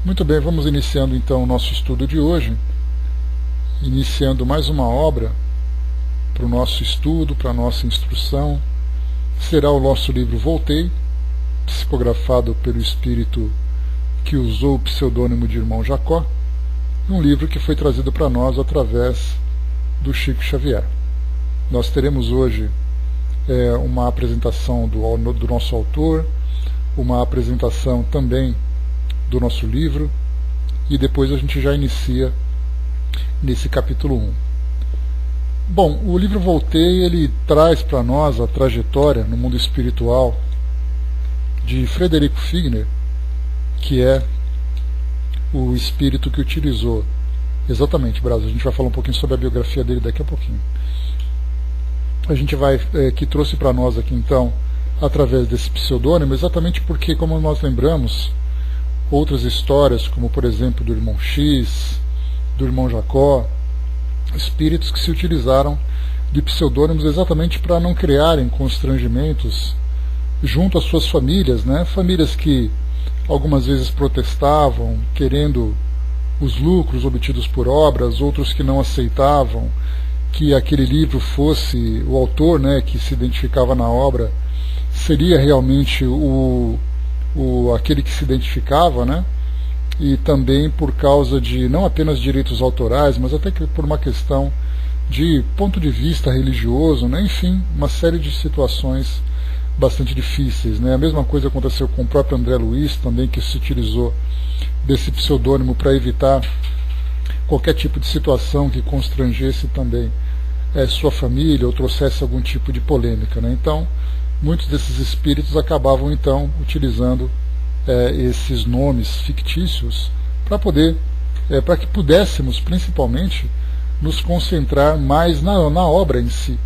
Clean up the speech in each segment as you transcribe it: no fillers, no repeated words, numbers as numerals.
Muito bem, vamos iniciando então o nosso estudo de hoje, iniciando mais uma obra para o nosso estudo, para a nossa instrução. Será o nosso livro Voltei, psicografado pelo espírito que usou o pseudônimo de Irmão Jacó, um livro que foi trazido para nós através do Chico Xavier. Nós teremos hoje uma apresentação do nosso autor, uma apresentação também do nosso livro, e depois a gente já inicia nesse capítulo 1. Bom, o livro Voltei, ele traz para nós a trajetória no mundo espiritual de Frederico Figner, que é o espírito que utilizou exatamente, Brasil, a gente vai falar um pouquinho sobre a biografia dele daqui a pouquinho. A gente vai, que trouxe para nós aqui então, através desse pseudônimo, exatamente porque, como nós lembramos, outras histórias, como por exemplo do Irmão X, do Irmão Jacó, espíritos que se utilizaram de pseudônimos exatamente para não criarem constrangimentos junto às suas famílias, né? Famílias que algumas vezes protestavam, querendo os lucros obtidos por obras, outros que não aceitavam que aquele livro fosse o autor, né, que se identificava na obra, seria realmente aquele que se identificava, né? E também por causa de não apenas direitos autorais, mas até que por uma questão de ponto de vista religioso, né? Enfim, uma série de situações bastante difíceis, né? A mesma coisa aconteceu com o próprio André Luiz também, que se utilizou desse pseudônimo para evitar qualquer tipo de situação que constrangesse também sua família ou trouxesse algum tipo de polêmica, né? Então, muitos desses espíritos acabavam então utilizando esses nomes fictícios para poder, para que pudéssemos principalmente nos concentrar mais na obra em si,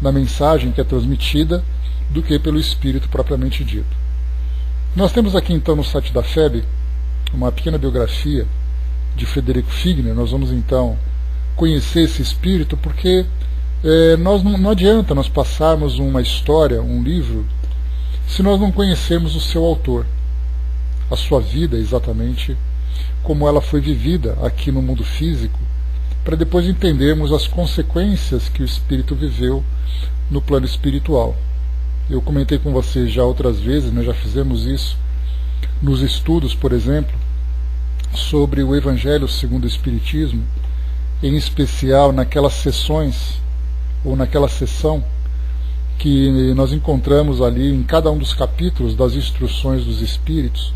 na mensagem que é transmitida, do que pelo espírito propriamente dito. Nós temos aqui então no site da FEB uma pequena biografia de Frederico Figner. Nós vamos então conhecer esse espírito, porque não adianta nós passarmos uma história, um livro, se nós não conhecermos o seu autor, a sua vida exatamente, como ela foi vivida aqui no mundo físico, para depois entendermos as consequências que o espírito viveu no plano espiritual. Eu comentei com vocês já outras vezes, nós já fizemos isso nos estudos, por exemplo, sobre o Evangelho segundo o Espiritismo, em especial naquelas sessões, ou naquela sessão, que nós encontramos ali em cada um dos capítulos das instruções dos Espíritos.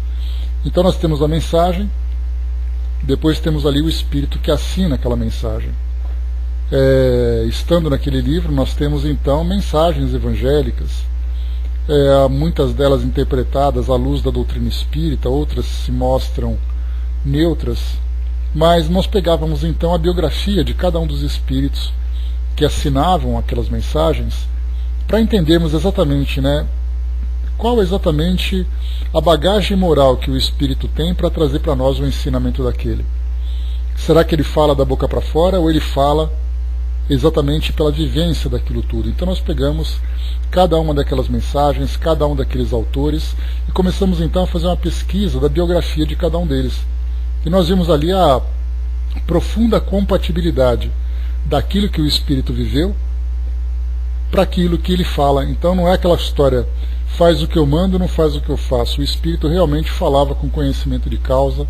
Então nós temos a mensagem, depois temos ali o Espírito que assina aquela mensagem. Estando naquele livro, nós temos então mensagens evangélicas, muitas delas interpretadas à luz da doutrina espírita, outras se mostram neutras, mas nós pegávamos então a biografia de cada um dos espíritos que assinavam aquelas mensagens, para entendermos exatamente, né, qual exatamente a bagagem moral que o espírito tem para trazer para nós o ensinamento daquele. Será que ele fala da boca para fora, ou ele fala exatamente pela vivência daquilo tudo? Então nós pegamos cada uma daquelas mensagens, cada um daqueles autores, e começamos então a fazer uma pesquisa da biografia de cada um deles. E nós vimos ali a profunda compatibilidade daquilo que o espírito viveu para aquilo que ele fala. Então não é aquela história, faz o que eu mando, não faz o que eu faço. O espírito realmente falava com conhecimento de causa,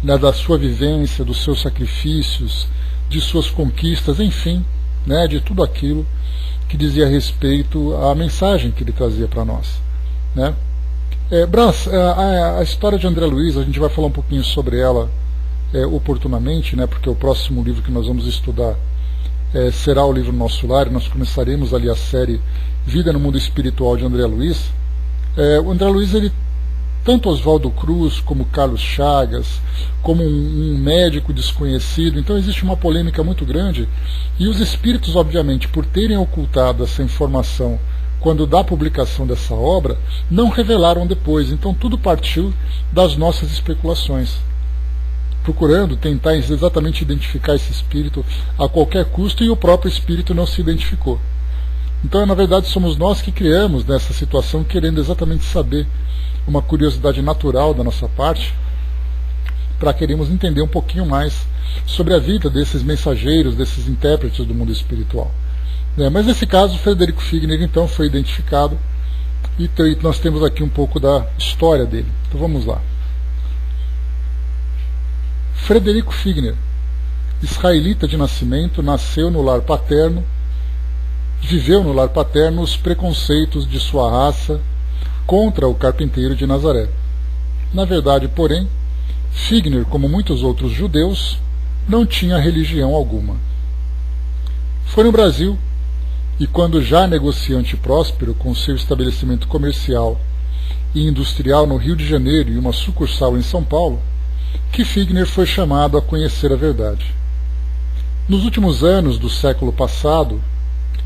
né, da sua vivência, dos seus sacrifícios, de suas conquistas, enfim, né, de tudo aquilo que dizia respeito à mensagem que ele trazia para nós, né? Brás, a história de André Luiz, a gente vai falar um pouquinho sobre ela oportunamente, né, porque o próximo livro que nós vamos estudar será o livro Nosso Lar. Nós começaremos ali a série Vida no Mundo Espiritual de André Luiz. O André Luiz, ele, tanto Oswaldo Cruz, como Carlos Chagas, como um médico desconhecido, então existe uma polêmica muito grande, e os espíritos, obviamente, por terem ocultado essa informação quando da publicação dessa obra, não revelaram depois. Então tudo partiu das nossas especulações, procurando tentar exatamente identificar esse espírito a qualquer custo, e o próprio espírito não se identificou. Então, na verdade, somos nós que criamos nessa situação, querendo exatamente saber, uma curiosidade natural da nossa parte, para queremos entender um pouquinho mais sobre a vida desses mensageiros, desses intérpretes do mundo espiritual. Mas nesse caso, Frederico Figner então foi identificado e nós temos aqui um pouco da história dele. Então vamos lá. Frederico Figner, israelita de nascimento, nasceu no lar paterno, viveu no lar paterno os preconceitos de sua raça contra o carpinteiro de Nazaré. Na verdade, porém, Figner, como muitos outros judeus, não tinha religião alguma. Foi no Brasil, e quando já negociante próspero com seu estabelecimento comercial e industrial no Rio de Janeiro e uma sucursal em São Paulo, que Figner foi chamado a conhecer a verdade. Nos últimos anos do século passado,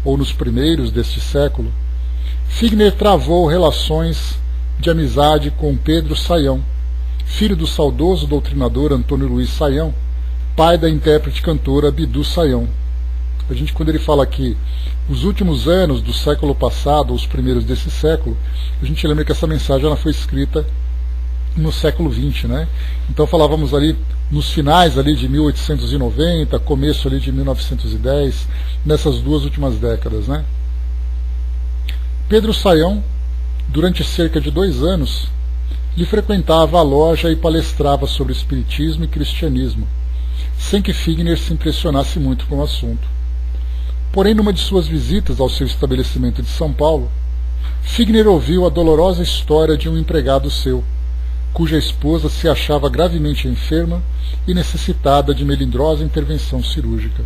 ou nos primeiros deste século, Figner travou relações de amizade com Pedro Sayão, filho do saudoso doutrinador Antônio Luiz Sayão, pai da intérprete cantora Bidu Sayão. A gente, quando ele fala aqui os últimos anos do século passado, os primeiros desse século, a gente lembra que essa mensagem ela foi escrita no século XX, né? Então falávamos ali nos finais ali de 1890, começo ali de 1910, nessas duas últimas décadas, né? Pedro Sayão, durante cerca de 2 anos, lhe frequentava a loja e palestrava sobre espiritismo e cristianismo, sem que Figner se impressionasse muito com o assunto. Porém, numa de suas visitas ao seu estabelecimento de São Paulo, Figner ouviu a dolorosa história de um empregado seu, cuja esposa se achava gravemente enferma e necessitada de melindrosa intervenção cirúrgica.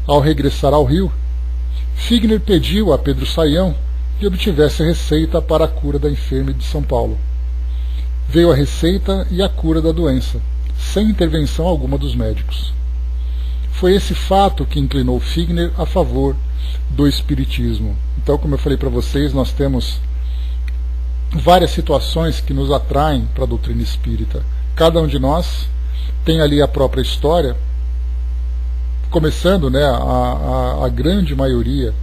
Ao regressar ao Rio, Figner pediu a Pedro Sayão que obtivesse receita para a cura da enferma de São Paulo. Veio a receita e a cura da doença, sem intervenção alguma dos médicos. Foi esse fato que inclinou Figner a favor do espiritismo. Então, como eu falei para vocês, nós temos várias situações que nos atraem para a doutrina espírita. Cada um de nós tem ali a própria história, começando, né, a grande maioria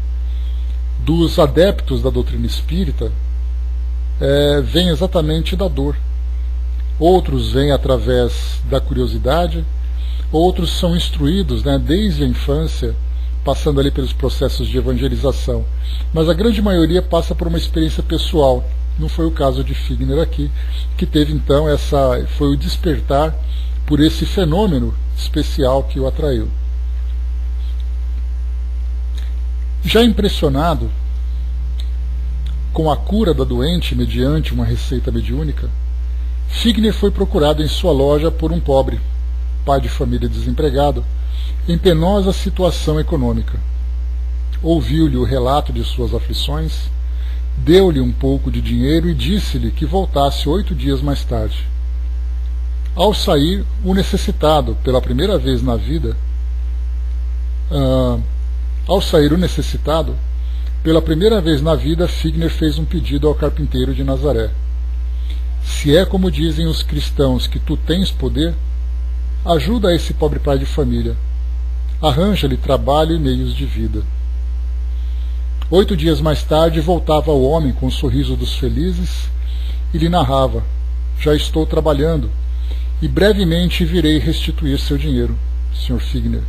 dos adeptos da doutrina espírita vem exatamente da dor. Outros vêm através da curiosidade, outros são instruídos, né, desde a infância, passando ali pelos processos de evangelização. Mas a grande maioria passa por uma experiência pessoal. Não foi o caso de Figner aqui, que teve então foi o despertar por esse fenômeno especial que o atraiu. Já impressionado com a cura da doente mediante uma receita mediúnica, Figner foi procurado em sua loja por um pobre, pai de família desempregado, em penosa situação econômica. Ouviu-lhe o relato de suas aflições, deu-lhe um pouco de dinheiro e disse-lhe que voltasse 8 dias mais tarde. Ao sair, o necessitado, pela primeira vez na vida, Figner fez um pedido ao carpinteiro de Nazaré. Se é como dizem os cristãos que tu tens poder, ajuda esse pobre pai de família. Arranja-lhe trabalho e meios de vida. 8 dias mais tarde voltava o homem com o sorriso dos felizes e lhe narrava: já estou trabalhando e brevemente virei restituir seu dinheiro, Sr. Figner.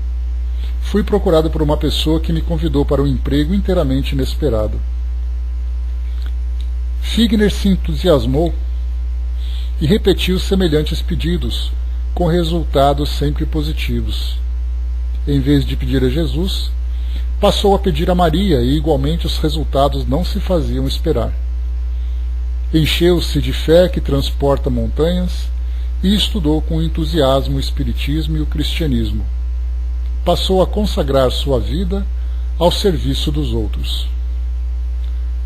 Fui procurado por uma pessoa que me convidou para um emprego inteiramente inesperado. Figner se entusiasmou e repetiu semelhantes pedidos, com resultados sempre positivos. Em vez de pedir a Jesus, passou a pedir a Maria e igualmente os resultados não se faziam esperar. Encheu-se de fé que transporta montanhas e estudou com entusiasmo o espiritismo e o cristianismo. Passou a consagrar sua vida ao serviço dos outros.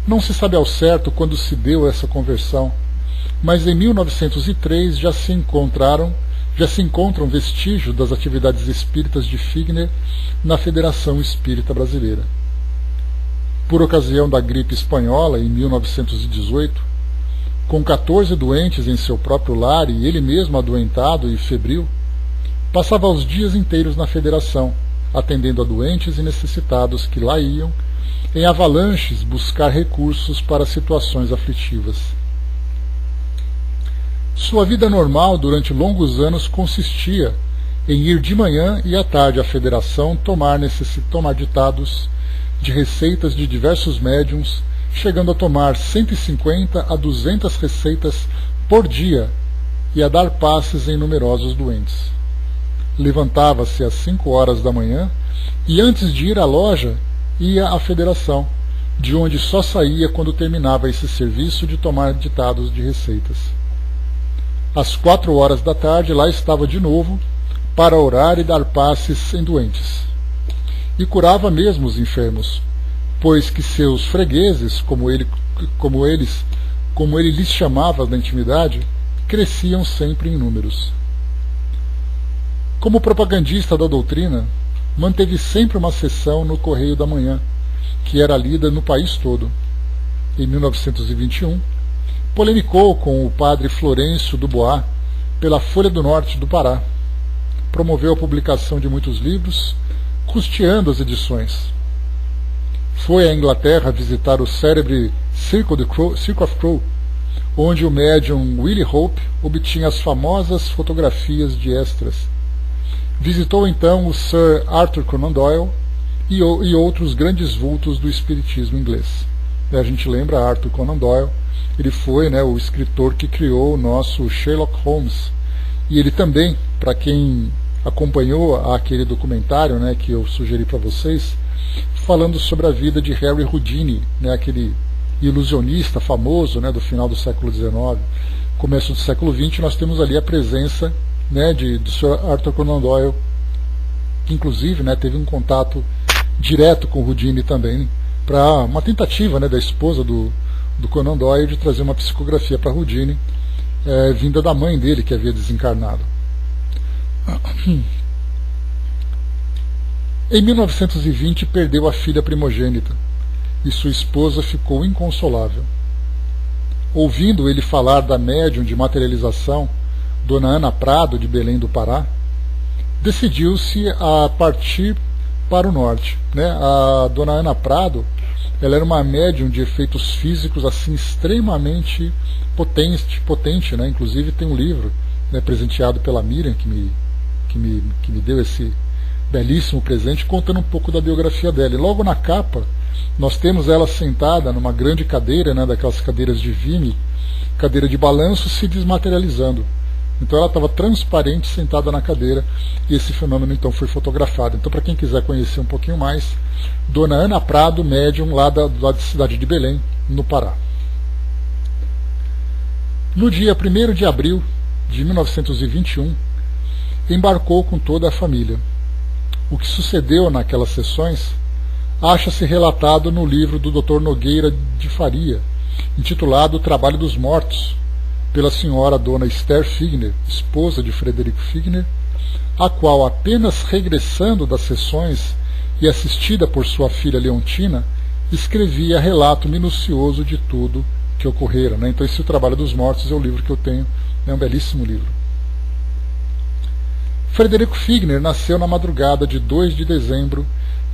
Não se sabe ao certo quando se deu essa conversão, mas em 1903 já se encontram vestígios das atividades espíritas de Figner na Federação Espírita Brasileira. Por ocasião da gripe espanhola, em 1918, com 14 doentes em seu próprio lar e ele mesmo adoentado e febril, passava os dias inteiros na Federação, atendendo a doentes e necessitados que lá iam, em avalanches, buscar recursos para situações aflitivas. Sua vida normal durante longos anos consistia em ir de manhã e à tarde à federação tomar ditados de receitas de diversos médiums, chegando a tomar 150 a 200 receitas por dia e a dar passes em numerosos doentes. Levantava-se às 5 horas da manhã e, antes de ir à loja, ia à federação, de onde só saía quando terminava esse serviço de tomar ditados de receitas. Às 4 horas da tarde lá estava de novo para orar e dar passes em doentes. E curava mesmo os enfermos, pois que seus fregueses, como ele lhes chamava na intimidade, cresciam sempre em números. Como propagandista da doutrina, manteve sempre uma sessão no Correio da Manhã, que era lida no país todo. Em 1921, polemicou com o padre Florencio Dubois pela Folha do Norte do Pará. Promoveu a publicação de muitos livros, custeando as edições. Foi à Inglaterra visitar o célebre Circle of Crow, onde o médium Willie Hope obtinha as famosas fotografias de extras. Visitou então o Sir Arthur Conan Doyle e outros grandes vultos do espiritismo inglês. A gente lembra Arthur Conan Doyle, ele foi o escritor que criou o nosso Sherlock Holmes. E ele também, para quem acompanhou aquele documentário que eu sugeri para vocês, falando sobre a vida de Harry Houdini, aquele ilusionista famoso do final do século XIX, começo do século XX, nós temos ali a presença do Sr. Arthur Conan Doyle, que inclusive teve um contato direto com Houdini também, para uma tentativa da esposa do Conan Doyle de trazer uma psicografia para Houdini, vinda da mãe dele, que havia desencarnado. Em 1920 perdeu a filha primogênita e sua esposa ficou inconsolável. Ouvindo ele falar da médium de materialização, Dona Ana Prado, de Belém do Pará, decidiu-se a partir para o norte. A Dona Ana Prado, ela era uma médium de efeitos físicos assim extremamente potente, inclusive tem um livro presenteado pela Miriam, que me deu esse belíssimo presente, contando um pouco da biografia dela. E logo na capa nós temos ela sentada numa grande cadeira, daquelas cadeiras de Vime, cadeira de balanço, se desmaterializando. Então ela estava transparente, sentada na cadeira, e esse fenômeno então foi fotografado. Então, para quem quiser conhecer um pouquinho mais, Dona Ana Prado, médium lá da cidade de Belém, no Pará. No dia 1º de abril de 1921, embarcou com toda a família. O que sucedeu naquelas sessões acha-se relatado no livro do Dr. Nogueira de Faria, intitulado O Trabalho dos Mortos, pela senhora Dona Esther Figner, esposa de Frederico Figner, a qual, apenas regressando das sessões e assistida por sua filha Leontina, escrevia relato minucioso de tudo que ocorrera. Então esse O Trabalho dos Mortos é o livro que eu tenho, é um belíssimo livro. Frederico Figner nasceu na madrugada de 2 de dezembro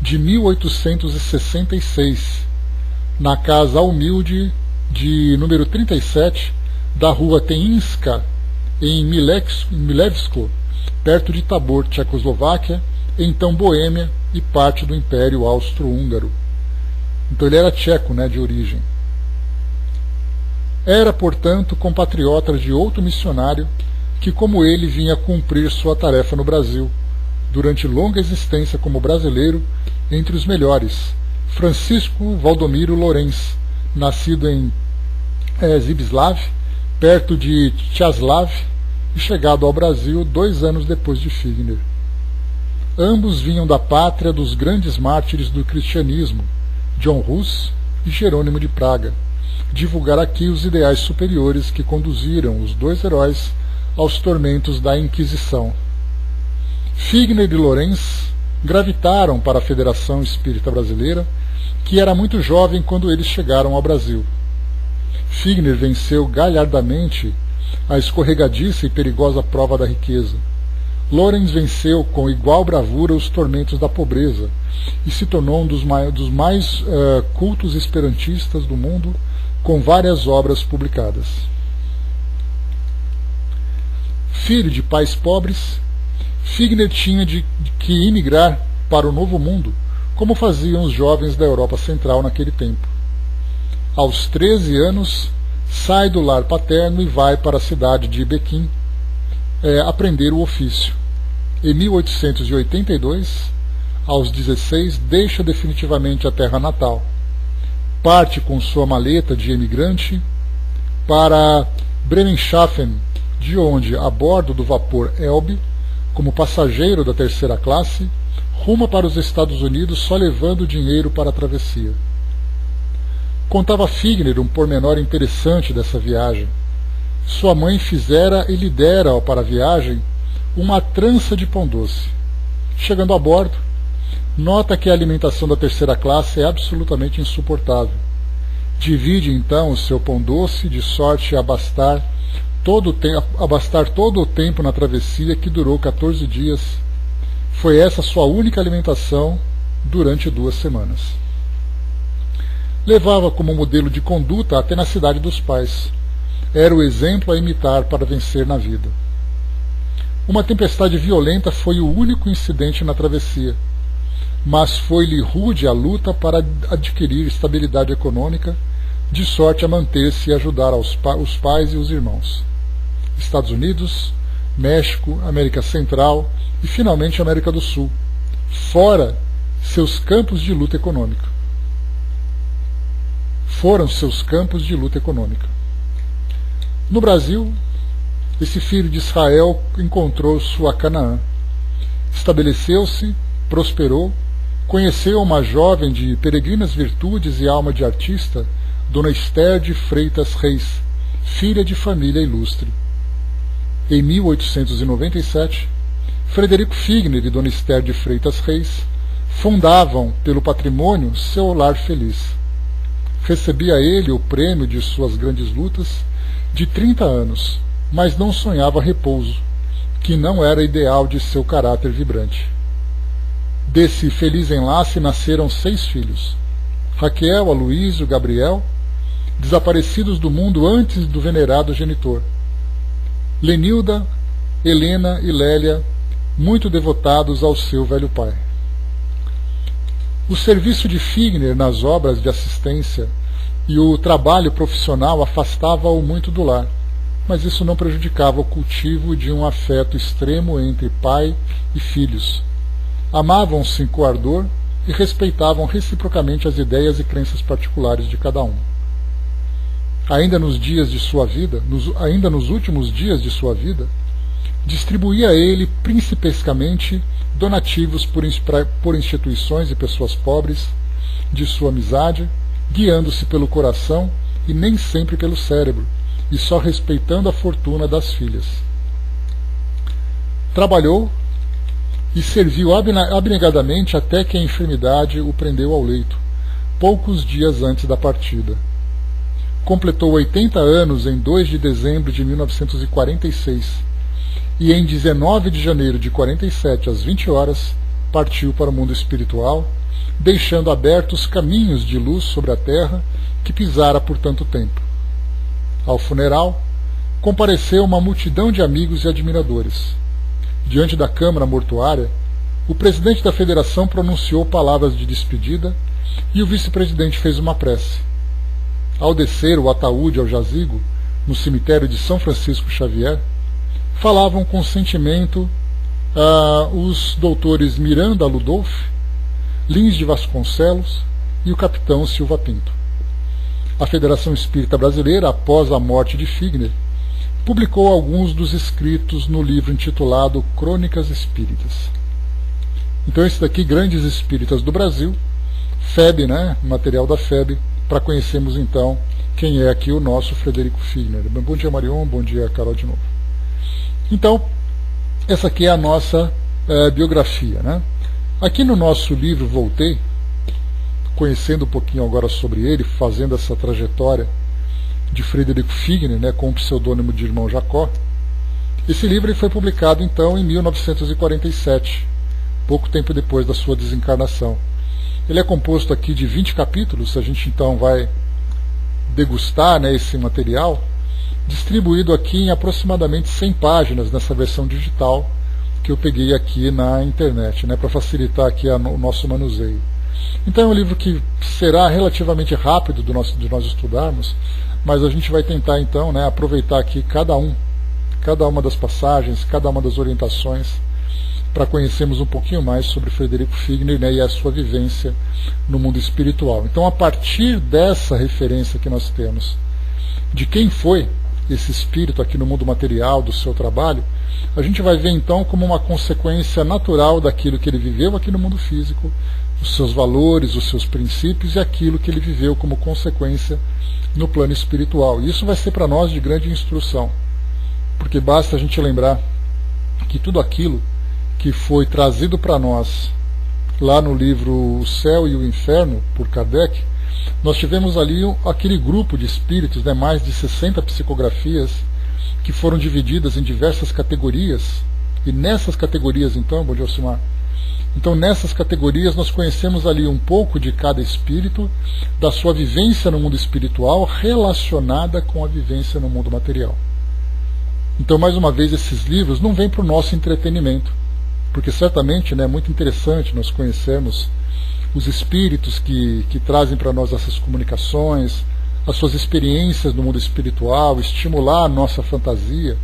de 1866, na casa humilde de número 37 da rua Teninska, em Milevsko, perto de Tabor, Tchecoslováquia, então Boêmia e parte do Império Austro-Húngaro. Então ele era tcheco, de origem. Era, portanto, compatriota de outro missionário que, como ele, vinha cumprir sua tarefa no Brasil, durante longa existência como brasileiro, entre os melhores, Francisco Valdomiro Lorenz, nascido em Zibislav, perto de Tchaslav, e chegado ao Brasil 2 anos depois de Figner. Ambos vinham da pátria dos grandes mártires do cristianismo, John Hus e Jerônimo de Praga, divulgar aqui os ideais superiores que conduziram os 2 heróis aos tormentos da Inquisição. Figner e Lorenz gravitaram para a Federação Espírita Brasileira, que era muito jovem quando eles chegaram ao Brasil. Figner venceu galhardamente a escorregadiça e perigosa prova da riqueza. Lorenz venceu com igual bravura os tormentos da pobreza e se tornou um dos mais cultos esperantistas do mundo, com várias obras publicadas. Filho de pais pobres, Figner tinha que imigrar para o Novo Mundo, como faziam os jovens da Europa Central naquele tempo. Aos 13 anos, sai do lar paterno e vai para a cidade de Pequim aprender o ofício. Em 1882, aos 16, deixa definitivamente a terra natal. Parte com sua maleta de emigrante para Bremerhaven, de onde, a bordo do vapor Elbe, como passageiro da terceira classe, ruma para os Estados Unidos só levando dinheiro para a travessia. Contava Figner um pormenor interessante dessa viagem. Sua mãe fizera e lhe dera para a viagem uma trança de pão doce. Chegando a bordo, nota que a alimentação da terceira classe é absolutamente insuportável. Divide então o seu pão doce de sorte a abastar todo o tempo na travessia, que durou 14 dias. Foi essa sua única alimentação durante 2 semanas. Levava como modelo de conduta até na cidade dos pais. Era o exemplo a imitar para vencer na vida. Uma tempestade violenta foi o único incidente na travessia, mas foi-lhe rude a luta para adquirir estabilidade econômica, de sorte a manter-se e ajudar os pais e os irmãos. Estados Unidos, México, América Central e finalmente América do Sul, fora seus campos de luta econômica. No Brasil, esse filho de Israel encontrou sua Canaã. Estabeleceu-se, prosperou, conheceu uma jovem de peregrinas virtudes e alma de artista, Dona Esther de Freitas Reis, filha de família ilustre. Em 1897, Frederico Figner e Dona Esther de Freitas Reis fundavam, pelo patrimônio, seu lar feliz. Recebia ele o prêmio de suas grandes lutas de 30 anos, mas não sonhava repouso, que não era ideal de seu caráter vibrante. Desse feliz enlace nasceram 6 filhos: Raquel, Aloísio, Gabriel, desaparecidos do mundo antes do venerado genitor; Lenilda, Helena e Lélia, muito devotados ao seu velho pai. O serviço de Figner nas obras de assistência e o trabalho profissional afastava-o muito do lar, mas isso não prejudicava o cultivo de um afeto extremo entre pai e filhos. Amavam-se com ardor e respeitavam reciprocamente as ideias e crenças particulares de cada um. Ainda nos últimos dias de sua vida, distribuía ele principescamente donativos por instituições e pessoas pobres de sua amizade, guiando-se pelo coração e nem sempre pelo cérebro, e só respeitando a fortuna das filhas. Trabalhou e serviu abnegadamente até que a enfermidade o prendeu ao leito, poucos dias antes da partida. Completou 80 anos em 2 de dezembro de 1946, e em 19 de janeiro de 47, às 20 horas, partiu para o mundo espiritual, deixando abertos caminhos de luz sobre a terra que pisara por tanto tempo. Ao funeral, compareceu uma multidão de amigos e admiradores. Diante da câmara mortuária, o presidente da federação pronunciou palavras de despedida e o vice-presidente fez uma prece. Ao descer o ataúde ao jazigo, no cemitério de São Francisco Xavier, falavam com sentimento os doutores Miranda Ludolf, Lins de Vasconcelos e o capitão Silva Pinto. A Federação Espírita Brasileira, após a morte de Figner, publicou alguns dos escritos no livro intitulado Crônicas Espíritas. Então esse daqui, Grandes Espíritas do Brasil, FEB, material da FEB, para conhecermos então quem é aqui o nosso Frederico Figner. Bom dia, Marion, bom dia, Carol, de novo. Então, essa aqui é a nossa biografia. Aqui no nosso livro Voltei, conhecendo um pouquinho agora sobre ele, fazendo essa trajetória de Frederico Figner, com o pseudônimo de Irmão Jacó. Esse livro foi publicado então em 1947, pouco tempo depois da sua desencarnação. Ele é composto aqui de 20 capítulos, a gente então vai degustar esse material. distribuído aqui em aproximadamente 100 páginas nessa versão digital que eu peguei aqui na internet, né, para facilitar aqui o nosso manuseio. Então é um livro que será relativamente rápido de nós estudarmos, mas a gente vai tentar então, né, aproveitar aqui cada uma das passagens, cada uma das orientações, para conhecermos um pouquinho mais sobre Frederico Figner, né, e a sua vivência no mundo espiritual. Então, a partir dessa referência que nós temos de quem foi esse espírito aqui no mundo material, do seu trabalho, a gente vai ver então como uma consequência natural daquilo que ele viveu aqui no mundo físico, os seus valores, os seus princípios e aquilo que ele viveu como consequência no plano espiritual. E isso vai ser para nós de grande instrução, porque basta a gente lembrar que tudo aquilo que foi trazido para nós lá no livro O Céu e o Inferno, por Kardec, nós tivemos ali aquele grupo de espíritos, né, mais de 60 psicografias, que foram divididas em diversas categorias, e nessas categorias, então, bom dia, Alcimar, então nessas categorias nós conhecemos ali um pouco de cada espírito, da sua vivência no mundo espiritual, relacionada com a vivência no mundo material. Então, mais uma vez, esses livros não vêm para o nosso entretenimento, porque certamente, né, é muito interessante nós conhecermos os espíritos que trazem para nós essas comunicações, as suas experiências no mundo espiritual, estimular a nossa fantasia,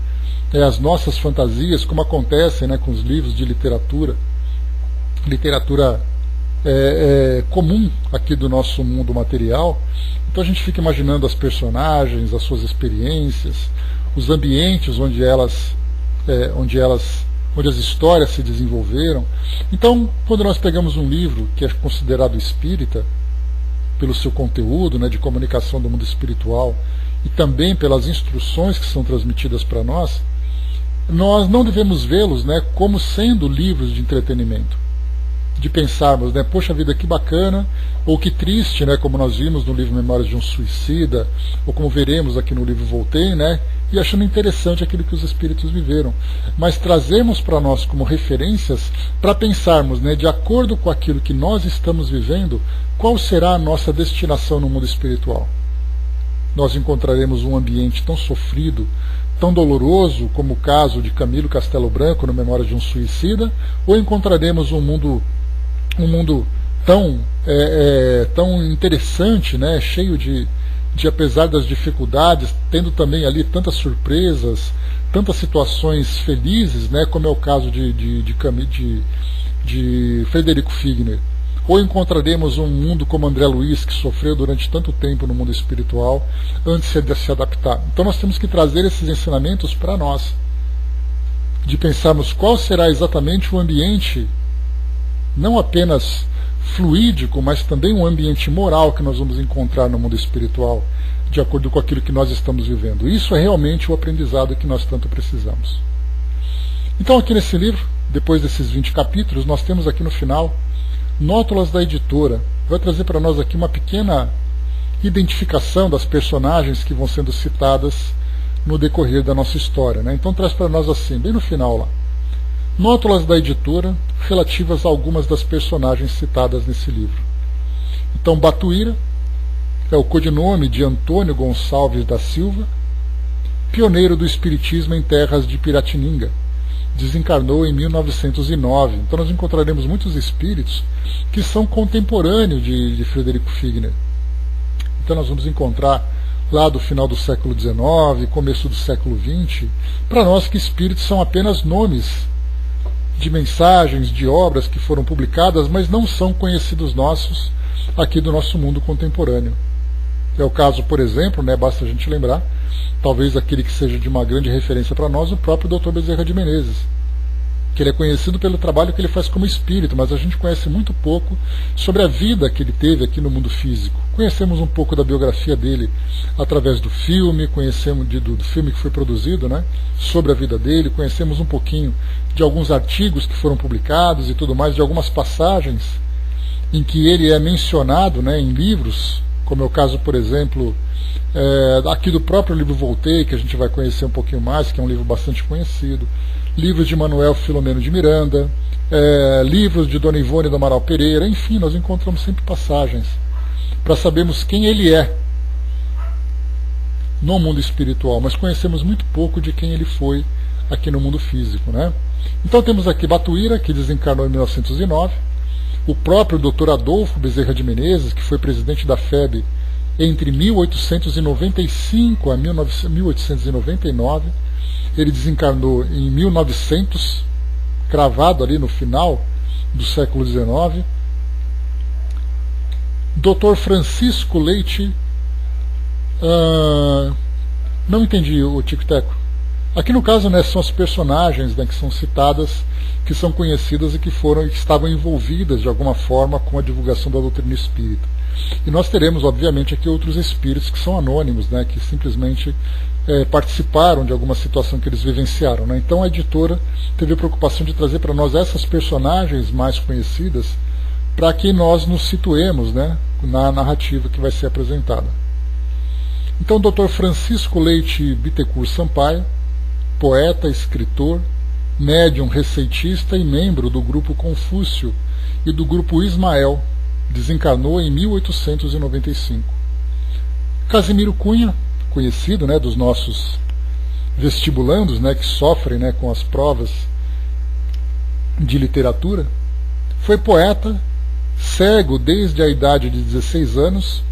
as nossas fantasias, como acontece, né, com os livros de literatura comum aqui do nosso mundo material. Então a gente fica imaginando as personagens, as suas experiências, os ambientes onde as histórias se desenvolveram. Então, quando nós pegamos um livro que é considerado espírita, pelo seu conteúdo, né, de comunicação do mundo espiritual, e também pelas instruções que são transmitidas para nós não devemos vê-los, né, como sendo livros de entretenimento, de pensarmos, né, poxa vida, que bacana, ou que triste, né, como nós vimos no livro Memórias de um Suicida, ou como veremos aqui no livro Voltaire, né, e achando interessante aquilo que os espíritos viveram, mas trazemos para nós como referências para pensarmos, né, de acordo com aquilo que nós estamos vivendo, qual será a nossa destinação no mundo espiritual. Nós encontraremos um ambiente tão sofrido, tão doloroso como o caso de Camilo Castelo Branco no Memórias de um Suicida, ou encontraremos um mundo tão interessante, né, cheio de apesar das dificuldades, tendo também ali tantas surpresas, tantas situações felizes, né, como é o caso de Frederico Figner. Ou encontraremos um mundo como André Luiz, que sofreu durante tanto tempo no mundo espiritual, antes de se adaptar. Então nós temos que trazer esses ensinamentos para nós, de pensarmos qual será exatamente o ambiente, não apenas fluídico, mas também um ambiente moral que nós vamos encontrar no mundo espiritual, de acordo com aquilo que nós estamos vivendo. Isso é realmente o aprendizado que nós tanto precisamos. Então, aqui nesse livro, depois desses 20 capítulos, nós temos aqui no final nótulas da editora. Vai trazer para nós aqui uma pequena identificação das personagens que vão sendo citadas no decorrer da nossa história, né? Então traz para nós assim, bem no final lá, nótulas da editora relativas a algumas das personagens citadas nesse livro. Então, Batuíra é o codinome de Antônio Gonçalves da Silva, pioneiro do espiritismo em terras de Piratininga. Desencarnou em 1909. Então nós encontraremos muitos espíritos que são contemporâneos de Frederico Figner. Então nós vamos encontrar lá do final do século XIX, começo do século XX, para nós que espíritos são apenas nomes de mensagens, de obras que foram publicadas, mas não são conhecidos nossos aqui do nosso mundo contemporâneo. É o caso, por exemplo, né, basta a gente lembrar, talvez aquele que seja de uma grande referência para nós, o próprio Dr. Bezerra de Menezes, que ele é conhecido pelo trabalho que ele faz como espírito, mas a gente conhece muito pouco sobre a vida que ele teve aqui no mundo físico. Conhecemos um pouco da biografia dele através do filme, conhecemos do filme que foi produzido, né, sobre a vida dele, conhecemos um pouquinho de alguns artigos que foram publicados e tudo mais, de algumas passagens em que ele é mencionado, né, em livros, como é o caso, por exemplo, aqui do próprio livro Voltaire, que a gente vai conhecer um pouquinho mais, que é um livro bastante conhecido, livros de Manuel Filomeno de Miranda, livros de Dona Ivone do Amaral Pereira, enfim, nós encontramos sempre passagens para sabermos quem ele é. no mundo espiritual, mas conhecemos muito pouco de quem ele foi aqui no mundo físico, né? Então temos aqui Batuíra, que desencarnou em 1909, o próprio Dr. Adolfo Bezerra de Menezes, que foi presidente da FEB entre 1895 a 1899, ele desencarnou em 1900, cravado ali no final do século XIX. Dr. Francisco Leite, não entendi o Tico-Teco. Aqui no caso, né, são as personagens, né, que são citadas, que são conhecidas e que estavam envolvidas de alguma forma com a divulgação da doutrina espírita. E nós teremos, obviamente, aqui outros espíritos que são anônimos, né, que simplesmente participaram de alguma situação que eles vivenciaram, né? Então a editora teve a preocupação de trazer para nós essas personagens mais conhecidas para que nós nos situemos, né, na narrativa que vai ser apresentada. Então, Dr. Francisco Leite Bittencourt Sampaio, poeta, escritor, médium, receitista e membro do grupo Confúcio e do grupo Ismael, desencarnou em 1895. Casimiro Cunha, conhecido, né, dos nossos vestibulandos, né, que sofrem, né, com as provas de literatura, foi poeta, cego desde a idade de 16 anos,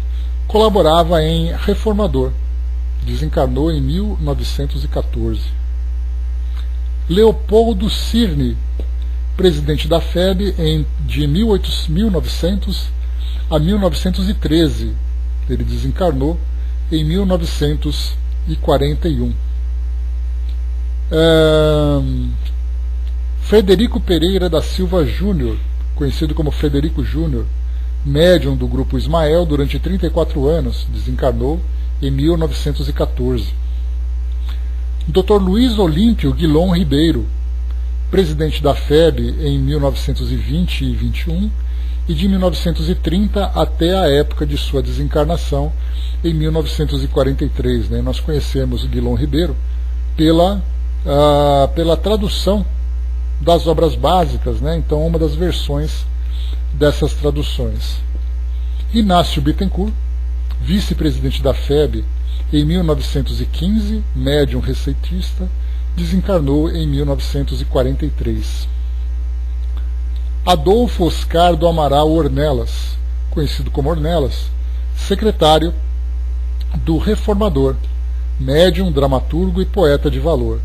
colaborava em Reformador, desencarnou em 1914. Leopoldo Cirne, presidente da FEB de 1900 a 1913, ele desencarnou em 1941. Frederico Pereira da Silva Júnior, conhecido como Frederico Júnior, médium do grupo Ismael durante 34 anos, desencarnou em 1914. Dr. Luiz Olímpio Guilom Ribeiro, presidente da FEB em 1920 e 21, e de 1930 até a época de sua desencarnação, em 1943. Né? Nós conhecemos Guilom Ribeiro pela tradução das obras básicas, né? Então uma das versões dessas traduções. Inácio Bittencourt, vice-presidente da FEB em 1915, médium receitista, desencarnou em 1943. Adolfo Oscar do Amaral Ornelas, conhecido como Ornelas, secretário do Reformador, médium, dramaturgo e poeta de valor.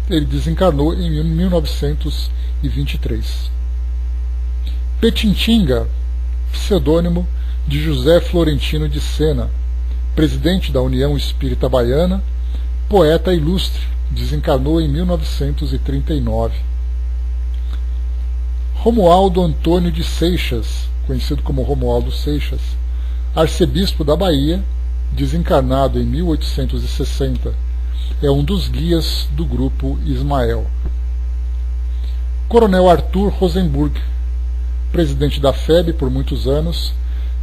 Ele desencarnou em 1923. Petintinga, pseudônimo de José Florentino de Sena, presidente da União Espírita Baiana, poeta ilustre, desencarnou em 1939. Romualdo Antônio de Seixas, conhecido como Romualdo Seixas, arcebispo da Bahia, desencarnado em 1860, é um dos guias do grupo Ismael. Coronel Arthur Rosenburg, presidente da FEB por muitos anos,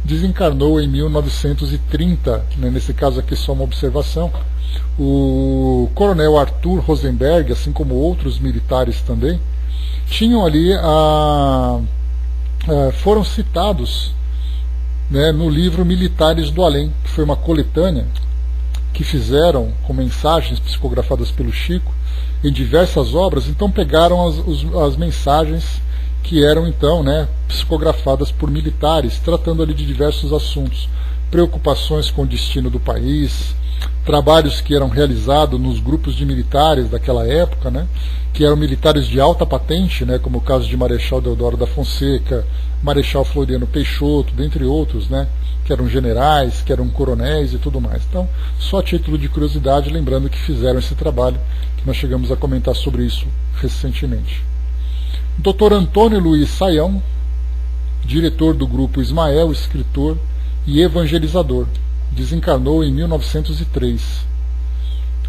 desencarnou em 1930, né? Nesse caso aqui só uma observação, o coronel Arthur Rosenberg, assim como outros militares também, tinham ali foram citados, né, no livro Militares do Além, que foi uma coletânea que fizeram com mensagens psicografadas pelo Chico em diversas obras. Então pegaram as mensagens que eram então, né, psicografadas por militares, tratando ali de diversos assuntos, preocupações com o destino do país, trabalhos que eram realizados nos grupos de militares daquela época, né, que eram militares de alta patente, né, como o caso de Marechal Deodoro da Fonseca, Marechal Floriano Peixoto, dentre outros, né, que eram generais, que eram coronéis e tudo mais. Então, só a título de curiosidade, lembrando que fizeram esse trabalho, que nós chegamos a comentar sobre isso recentemente. Dr. Antônio Luiz Saião, diretor do grupo Ismael, escritor e evangelizador, desencarnou em 1903.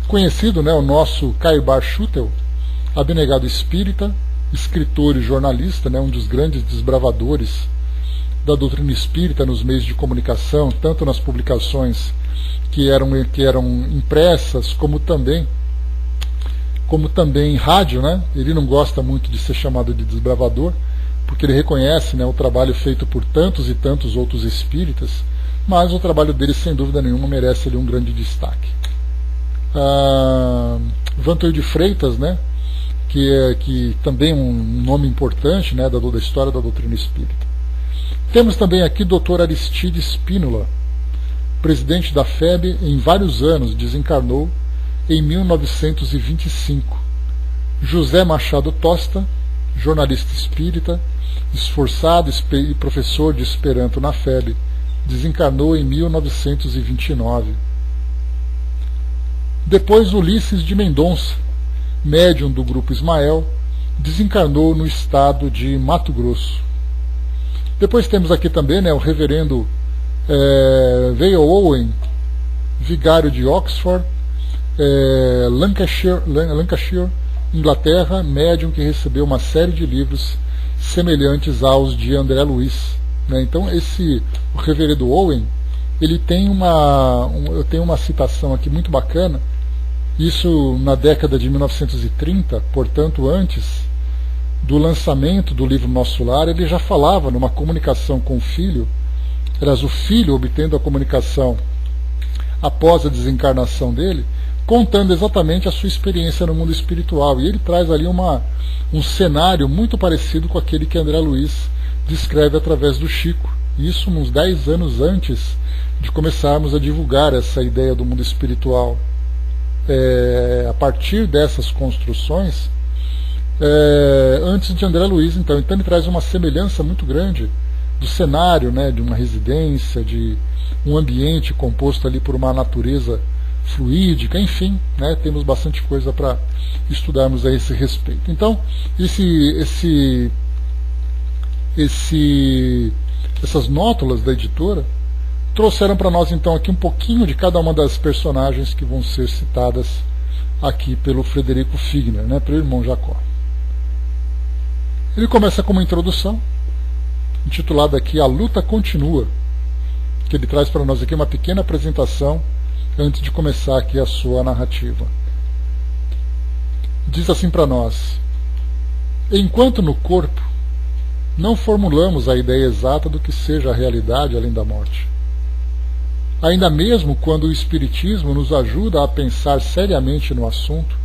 Conhecido, né, o nosso Caibar Schutel, abnegado espírita, escritor e jornalista, né, um dos grandes desbravadores da doutrina espírita nos meios de comunicação, tanto nas publicações que eram impressas, como também em rádio, né? Ele não gosta muito de ser chamado de desbravador, porque ele reconhece, né, o trabalho feito por tantos e tantos outros espíritas mas o trabalho dele, sem dúvida nenhuma, merece ali um grande destaque. Vantuil de Freitas, né, que também é um nome importante, né, da história da doutrina espírita. Temos também aqui Dr. Aristide Spínola, presidente da FEB em vários anos, desencarnou em 1925. José Machado Tosta, jornalista espírita, esforçado e professor de Esperanto na FEB, desencarnou em 1929. Depois Ulisses de Mendonça, médium do Grupo Ismael, desencarnou no estado de Mato Grosso. Depois temos aqui também, né, o reverendo Vale Owen, vigário de Oxford, Lancashire, Inglaterra, médium que recebeu uma série de livros semelhantes aos de André Luiz. Né? Então o reverendo Owen, ele tem eu tenho uma citação aqui muito bacana, isso na década de 1930, portanto antes do lançamento do livro Nosso Lar, ele já falava numa comunicação com o filho, aliás, o filho obtendo a comunicação após a desencarnação dele, contando exatamente a sua experiência no mundo espiritual. E ele traz ali um cenário muito parecido com aquele que André Luiz descreve através do Chico. Isso uns 10 anos antes de começarmos a divulgar essa ideia do mundo espiritual. A partir dessas construções, antes de André Luiz, então ele traz uma semelhança muito grande do cenário, né, de uma residência, de um ambiente composto ali por uma natureza fluídica, enfim, né, temos bastante coisa para estudarmos a esse respeito. Então, essas nótulas da editora trouxeram para nós então aqui um pouquinho de cada uma das personagens que vão ser citadas aqui pelo Frederico Figner, né, pelo irmão Jacó. Ele começa com uma introdução, intitulada aqui A Luta Continua, que ele traz para nós aqui uma pequena apresentação antes de começar aqui a sua narrativa. Diz assim para nós: enquanto no corpo não formulamos a ideia exata do que seja a realidade além da morte, ainda mesmo quando o Espiritismo nos ajuda a pensar seriamente no assunto,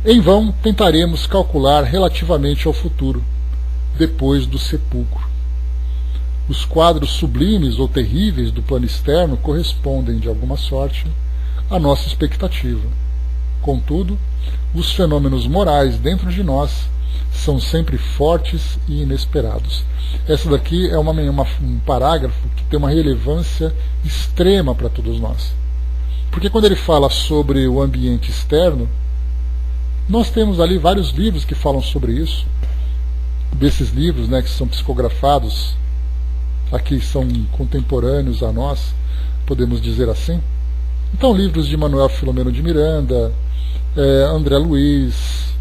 em vão tentaremos calcular relativamente ao futuro, depois do sepulcro. Os quadros sublimes ou terríveis do plano externo correspondem, de alguma sorte, à nossa expectativa. Contudo, os fenômenos morais dentro de nós são sempre fortes e inesperados. Essa daqui é um parágrafo que tem uma relevância extrema para todos nós. Porque quando ele fala sobre o ambiente externo, nós temos ali vários livros que falam sobre isso. Desses livros, né, que são psicografados, aqui são contemporâneos a nós, podemos dizer assim. Então, livros de Manuel Filomeno de Miranda, André Luiz,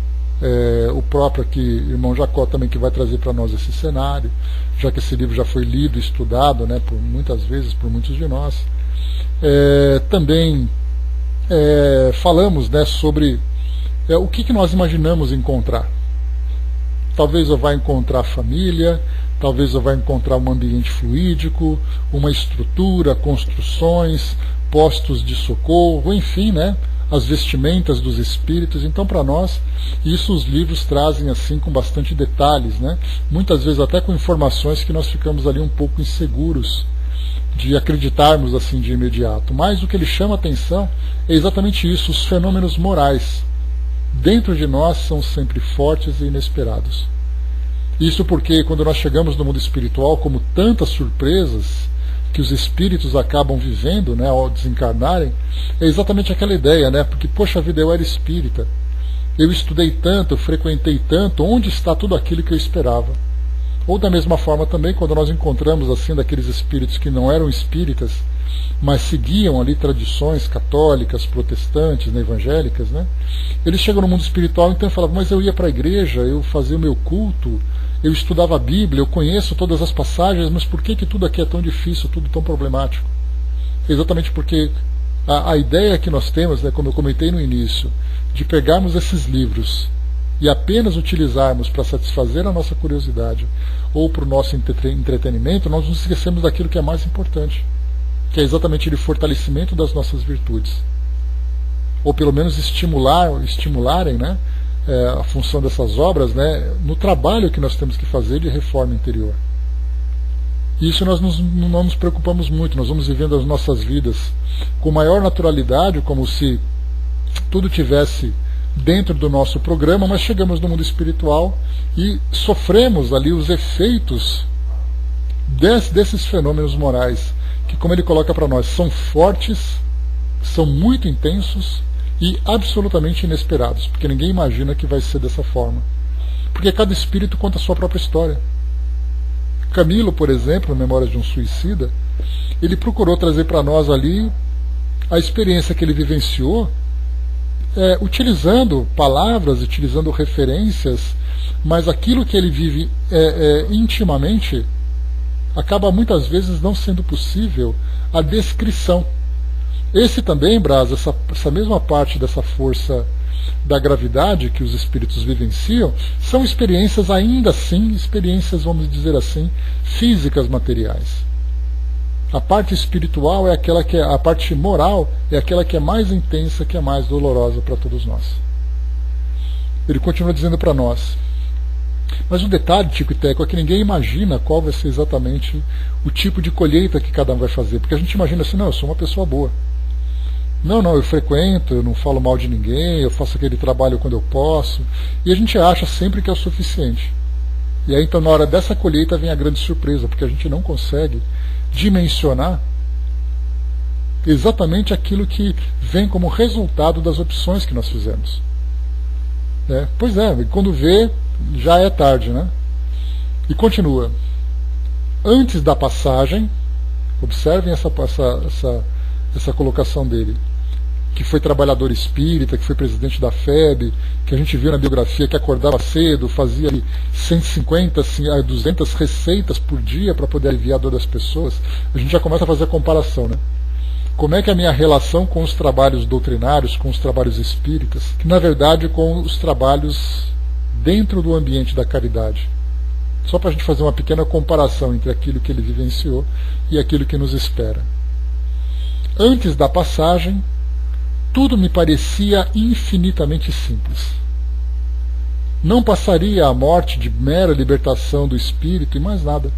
o próprio aqui, irmão Jacó, também, que vai trazer para nós esse cenário, já que esse livro já foi lido e estudado, né, por muitas vezes por muitos de nós. Também falamos, né, sobre o que nós imaginamos encontrar. Talvez eu vá encontrar família, talvez eu vá encontrar um ambiente fluídico, uma estrutura, construções, postos de socorro, enfim, né, as vestimentas dos espíritos. Então, para nós, isso os livros trazem assim com bastante detalhes, né, muitas vezes até com informações que nós ficamos ali um pouco inseguros de acreditarmos assim de imediato. Mas o que ele chama a atenção é exatamente isso: os fenômenos morais dentro de nós são sempre fortes e inesperados. Isso porque quando nós chegamos no mundo espiritual, como tantas surpresas que os espíritos acabam vivendo, né, ao desencarnarem, é exatamente aquela ideia, né, porque, poxa vida, eu era espírita, eu estudei tanto, eu frequentei tanto, onde está tudo aquilo que eu esperava? Ou da mesma forma também, quando nós encontramos assim daqueles espíritos que não eram espíritas, mas seguiam ali tradições católicas, protestantes, né, evangélicas, né? Eles chegam no mundo espiritual, então falavam: mas eu ia para a igreja, eu fazia o meu culto, eu estudava a Bíblia, eu conheço todas as passagens, mas por que tudo aqui é tão difícil, tudo tão problemático? Exatamente porque a ideia que nós temos, né, como eu comentei no início, de pegarmos esses livros e apenas utilizarmos para satisfazer a nossa curiosidade ou para o nosso entretenimento, nós nos esquecemos daquilo que é mais importante, que é exatamente o fortalecimento das nossas virtudes. Ou pelo menos estimularem, né, a função dessas obras, né, no trabalho que nós temos que fazer de reforma interior. Isso nós não nos preocupamos muito, nós vamos vivendo as nossas vidas com maior naturalidade, como se tudo tivesse dentro do nosso programa, mas chegamos no mundo espiritual e sofremos ali os efeitos desses fenômenos morais, que, como ele coloca para nós, são fortes, são muito intensos e absolutamente inesperados, porque ninguém imagina que vai ser dessa forma. Porque cada espírito conta a sua própria história. Camilo, por exemplo, Memórias de um Suicida, ele procurou trazer para nós ali a experiência que ele vivenciou, utilizando palavras, utilizando referências, mas aquilo que ele vive intimamente acaba muitas vezes não sendo possível a descrição. Esse também, Brás, essa mesma parte dessa força da gravidade que os espíritos vivenciam, são experiências ainda assim, experiências, vamos dizer assim, físicas materiais. A parte espiritual é aquela que a parte moral é aquela que é mais intensa, que é mais dolorosa para todos nós. Ele continua dizendo para nós: mas o detalhe, Tico e Teco, é que ninguém imagina qual vai ser exatamente o tipo de colheita que cada um vai fazer, porque a gente imagina assim: não, eu sou uma pessoa boa. Não, eu frequento, eu não falo mal de ninguém, eu faço aquele trabalho quando eu posso. E a gente acha sempre que é o suficiente. E aí então na hora dessa colheita vem a grande surpresa, porque a gente não consegue dimensionar exatamente aquilo que vem como resultado das opções que nós fizemos. Pois é, quando vê, já é tarde, né? E continua. Antes da passagem, observem essa colocação dele, que foi trabalhador espírita, que foi presidente da FEB, que a gente viu na biografia que acordava cedo, fazia 150 a 200 receitas por dia para poder aliviar a dor das pessoas. A gente já começa a fazer a comparação, né? Como é que é a minha relação com os trabalhos doutrinários, com os trabalhos espíritas, que na verdade com os trabalhos dentro do ambiente da caridade. Só para a gente fazer uma pequena comparação entre aquilo que ele vivenciou e aquilo que nos espera. Antes da passagem, tudo me parecia infinitamente simples. Não passaria a morte de mera libertação do espírito e mais nada.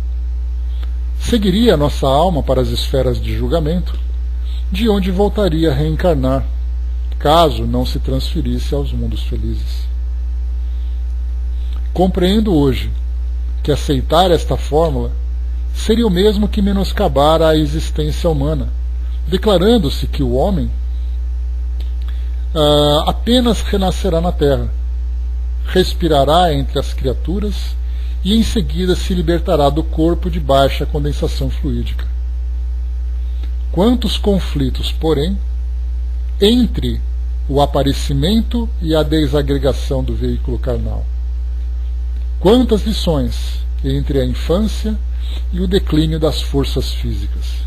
Seguiria a nossa alma para as esferas de julgamento, de onde voltaria a reencarnar, caso não se transferisse aos mundos felizes. Compreendo hoje que aceitar esta fórmula seria o mesmo que menoscabar a existência humana, declarando-se que o homem apenas renascerá na Terra, respirará entre as criaturas e em seguida se libertará do corpo de baixa condensação fluídica. Quantos conflitos, porém, entre o aparecimento e a desagregação do veículo carnal. Quantas lições entre a infância e o declínio das forças físicas.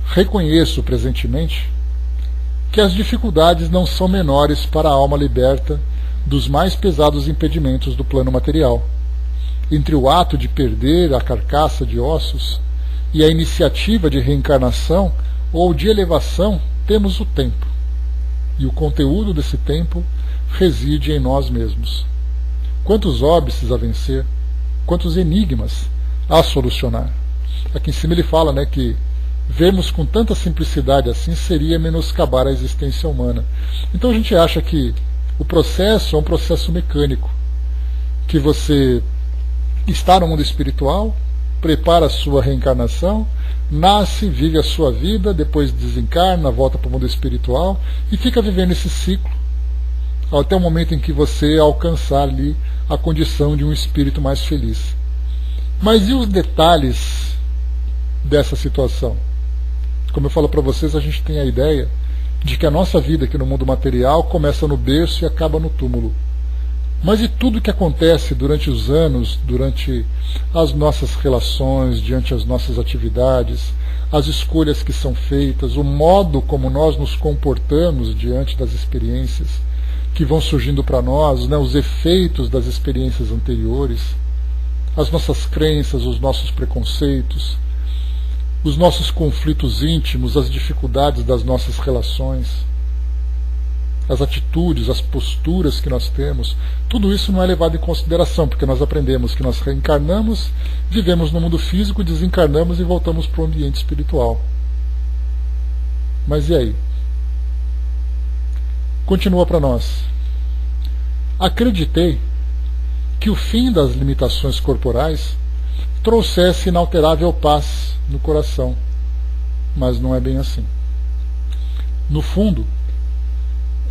Reconheço presentemente que as dificuldades não são menores para a alma liberta dos mais pesados impedimentos do plano material. Entre o ato de perder a carcaça de ossos e a iniciativa de reencarnação ou de elevação, temos o tempo. E o conteúdo desse tempo reside em nós mesmos. Quantos óbices a vencer, quantos enigmas a solucionar. Aqui em cima ele fala, né, que vermos com tanta simplicidade assim seria menoscabar a existência humana. Então a gente acha que o processo é um processo mecânico, que você está no mundo espiritual, prepara a sua reencarnação, nasce, vive a sua vida, depois desencarna, volta para o mundo espiritual e fica vivendo esse ciclo até o momento em que você alcançar ali a condição de um espírito mais feliz. Mas e os detalhes dessa situação? Como eu falo para vocês, a gente tem a ideia de que a nossa vida aqui no mundo material começa no berço e acaba no túmulo. Mas e tudo que acontece durante os anos, durante as nossas relações, diante as nossas atividades, as escolhas que são feitas, o modo como nós nos comportamos diante das experiências, que vão surgindo para nós, né, os efeitos das experiências anteriores, as nossas crenças, os nossos preconceitos, os nossos conflitos íntimos, as dificuldades das nossas relações, as atitudes, as posturas que nós temos, tudo isso não é levado em consideração, porque nós aprendemos que nós reencarnamos, vivemos no mundo físico, desencarnamos e voltamos para o ambiente espiritual. Mas e aí? Continua para nós. Acreditei que o fim das limitações corporais trouxesse inalterável paz no coração, mas não é bem assim. No fundo,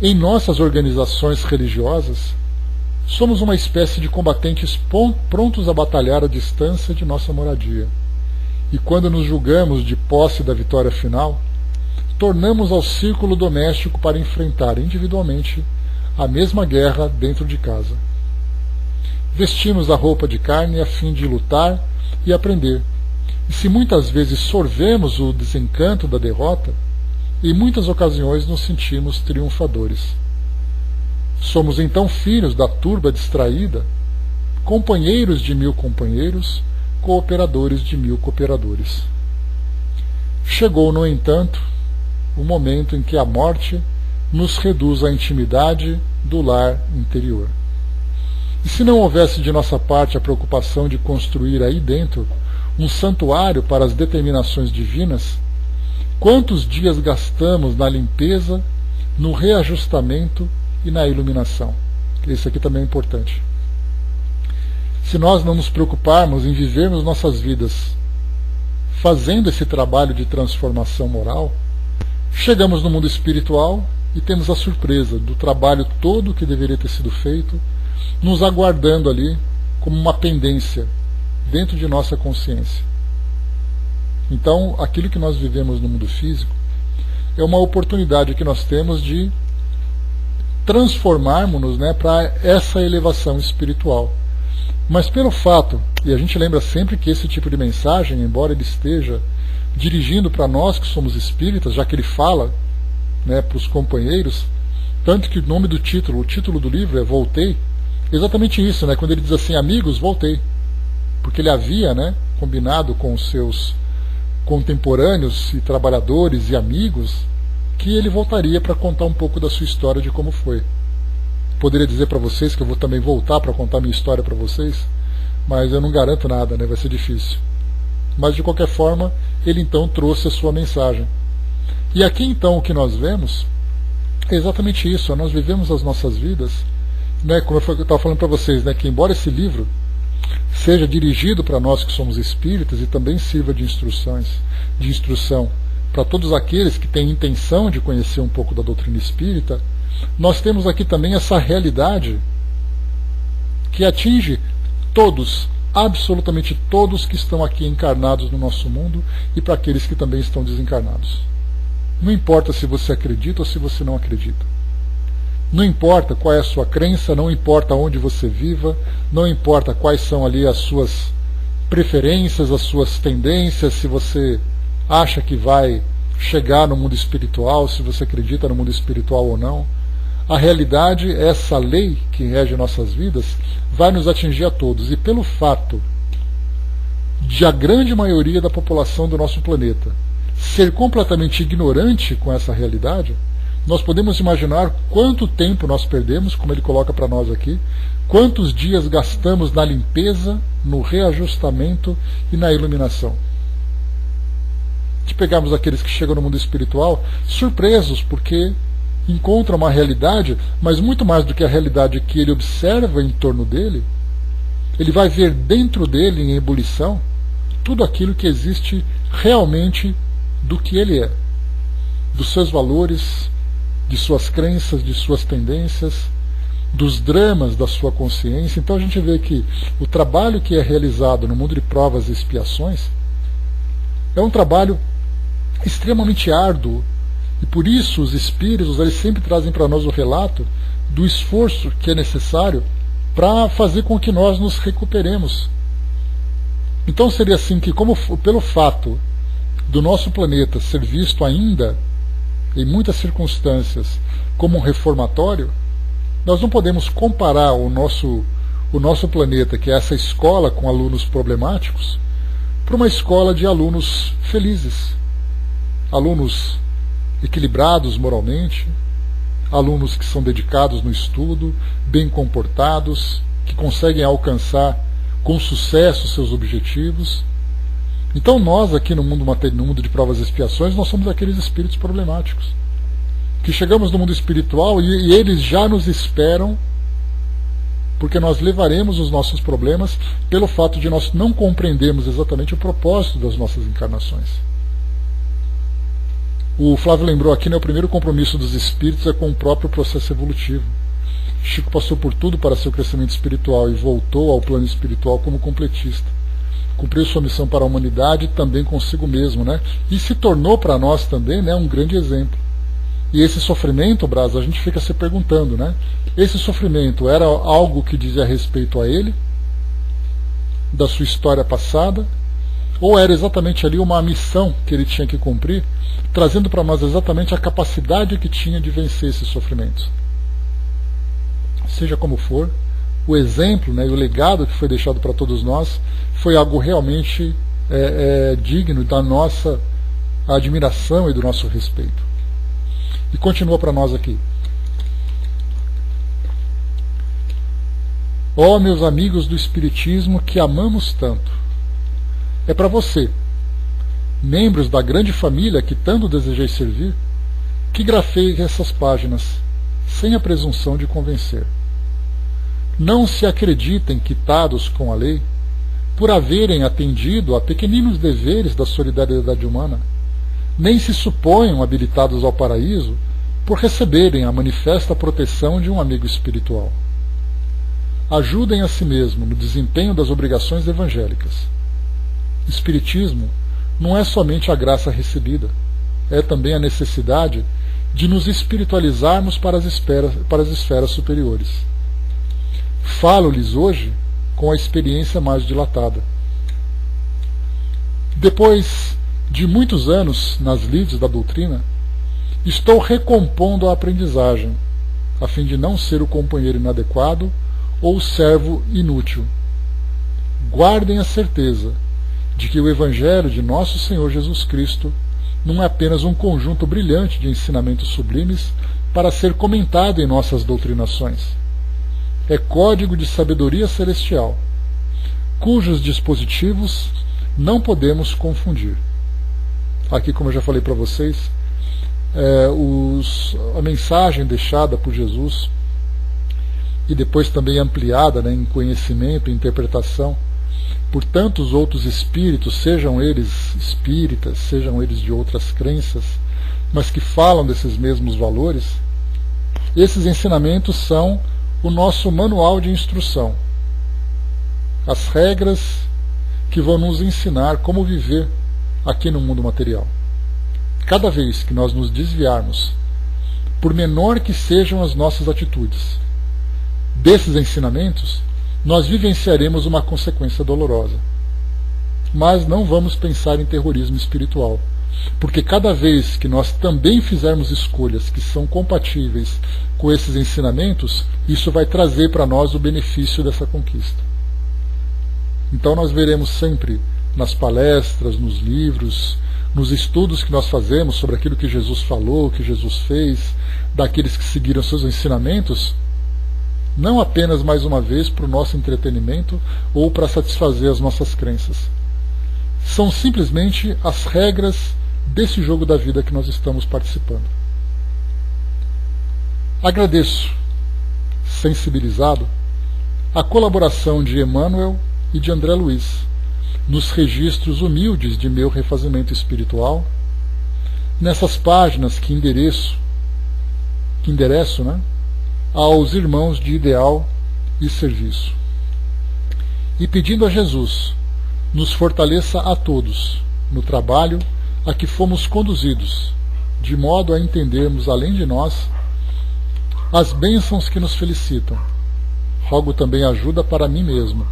em nossas organizações religiosas, somos uma espécie de combatentes prontos a batalhar à distância de nossa moradia. E quando nos julgamos de posse da vitória final, tornamos ao círculo doméstico para enfrentar individualmente a mesma guerra dentro de casa. Vestimos a roupa de carne a fim de lutar e aprender. E se muitas vezes sorvemos o desencanto da derrota, em muitas ocasiões nos sentimos triunfadores. Somos então filhos da turba distraída, companheiros de 1000 companheiros, cooperadores de 1000 cooperadores. Chegou, no entanto, o momento em que a morte nos reduz à intimidade do lar interior. E se não houvesse de nossa parte a preocupação de construir aí dentro um santuário para as determinações divinas, quantos dias gastamos na limpeza, no reajustamento e na iluminação? Isso aqui também é importante. Se nós não nos preocuparmos em vivermos nossas vidas fazendo esse trabalho de transformação moral, chegamos no mundo espiritual e temos a surpresa do trabalho todo que deveria ter sido feito nos aguardando ali como uma pendência dentro de nossa consciência. Então, aquilo que nós vivemos no mundo físico é uma oportunidade que nós temos de transformarmos-nos, né, para essa elevação espiritual. Mas pelo fato, e a gente lembra sempre que esse tipo de mensagem, embora ele esteja dirigindo para nós que somos espíritas, já que ele fala, né, para os companheiros, tanto que o nome do título, o título do livro é Voltei, exatamente isso, né, quando ele diz assim, amigos, voltei. Porque ele havia, né, combinado com os seus contemporâneos e trabalhadores e amigos que ele voltaria para contar um pouco da sua história, de como foi. Poderia dizer para vocês que eu vou também voltar para contar minha história para vocês, mas eu não garanto nada, né? Vai ser difícil. Mas de qualquer forma, ele então trouxe a sua mensagem. E aqui então o que nós vemos é exatamente isso. Nós vivemos as nossas vidas, né? Como eu estava falando para vocês, né? Que embora esse livro seja dirigido para nós que somos espíritas e também sirva de instrução para todos aqueles que têm intenção de conhecer um pouco da doutrina espírita, nós temos aqui também essa realidade que atinge todos, absolutamente todos que estão aqui encarnados no nosso mundo e para aqueles que também estão desencarnados. Não importa se você acredita ou se você não acredita. Não importa qual é a sua crença, não importa onde você viva, não importa quais são ali as suas preferências, as suas tendências, se você acha que vai chegar no mundo espiritual, se você acredita no mundo espiritual ou não. A realidade, essa lei que rege nossas vidas, vai nos atingir a todos. E pelo fato de a grande maioria da população do nosso planeta ser completamente ignorante com essa realidade, nós podemos imaginar quanto tempo nós perdemos, como ele coloca para nós aqui, quantos dias gastamos na limpeza, no reajustamento e na iluminação. De pegarmos aqueles que chegam no mundo espiritual surpresos, porque encontram uma realidade, mas muito mais do que a realidade que ele observa em torno dele, ele vai ver dentro dele, em ebulição, tudo aquilo que existe realmente do que ele é, dos seus valores, de suas crenças, de suas tendências, dos dramas da sua consciência. Então a gente vê que o trabalho que é realizado no mundo de provas e expiações é um trabalho extremamente árduo, e por isso os espíritos eles sempre trazem para nós o relato do esforço que é necessário para fazer com que nós nos recuperemos. Então seria assim que, como pelo fato do nosso planeta ser visto ainda, em muitas circunstâncias, como um reformatório, Nós não podemos comparar o nosso planeta, que é essa escola com alunos problemáticos, para uma escola de alunos felizes, alunos equilibrados moralmente, alunos que são dedicados no estudo, bem comportados, que conseguem alcançar com sucesso seus objetivos. Então nós aqui no mundo de provas e expiações, nós somos aqueles espíritos problemáticos, que chegamos no mundo espiritual e eles já nos esperam, porque nós levaremos os nossos problemas pelo fato de nós não compreendermos exatamente o propósito das nossas encarnações. O Flávio lembrou aqui, né, o primeiro compromisso dos espíritos é com o próprio processo evolutivo. Chico passou por tudo para seu crescimento espiritual e voltou ao plano espiritual como completista. Cumpriu sua missão para a humanidade também consigo mesmo, né? E se tornou para nós também, né, um grande exemplo. E esse sofrimento, Braz, a gente fica se perguntando, né? Esse sofrimento era algo que dizia respeito a ele, da sua história passada, ou era exatamente ali uma missão que ele tinha que cumprir, trazendo para nós exatamente a capacidade que tinha de vencer esses sofrimentos? Seja como for, o exemplo, né, e o legado que foi deixado para todos nós foi algo realmente digno da nossa admiração e do nosso respeito. E continua para nós aqui. Ó, meus amigos do Espiritismo que amamos tanto, é para você, membros da grande família que tanto desejei servir, que grafei essas páginas, sem a presunção de convencer. Não se acreditem quitados com a lei, por haverem atendido a pequeninos deveres da solidariedade humana, nem se suponham habilitados ao paraíso por receberem a manifesta proteção de um amigo espiritual. Ajudem a si mesmo no desempenho das obrigações evangélicas. Espiritismo não é somente a graça recebida, é também a necessidade de nos espiritualizarmos para as esferas superiores. Falo-lhes hoje com a experiência mais dilatada. Depois de muitos anos nas lides da doutrina, estou recompondo a aprendizagem, a fim de não ser o companheiro inadequado ou o servo inútil. Guardem a certeza de que o Evangelho de Nosso Senhor Jesus Cristo não é apenas um conjunto brilhante de ensinamentos sublimes para ser comentado em nossas doutrinações. É código de sabedoria celestial, cujos dispositivos não podemos confundir. Aqui, como eu já falei para vocês, a mensagem deixada por Jesus e depois também ampliada, né, em conhecimento e interpretação por tantos outros espíritos, sejam eles espíritas, sejam eles de outras crenças, mas que falam desses mesmos valores, esses ensinamentos são o nosso manual de instrução, as regras que vão nos ensinar como viver aqui no mundo material. Cada vez que nós nos desviarmos, por menor que sejam as nossas atitudes, desses ensinamentos, nós vivenciaremos uma consequência dolorosa. Mas não vamos pensar em terrorismo espiritual, porque cada vez que nós também fizermos escolhas que são compatíveis com esses ensinamentos, isso vai trazer para nós o benefício dessa conquista. Então nós veremos sempre nas palestras, nos livros, nos estudos que nós fazemos sobre aquilo que Jesus falou, que Jesus fez, daqueles que seguiram seus ensinamentos, não apenas mais uma vez para o nosso entretenimento ou para satisfazer as nossas crenças. São simplesmente as regras desse jogo da vida que nós estamos participando. Agradeço, sensibilizado, a colaboração de Emmanuel e de André Luiz nos registros humildes de meu refazimento espiritual, nessas páginas que endereço, né, aos irmãos de ideal e serviço. E pedindo a Jesus, nos fortaleça a todos no trabalho a que fomos conduzidos, de modo a entendermos, além de nós, as bênçãos que nos felicitam. Rogo também ajuda para mim mesmo,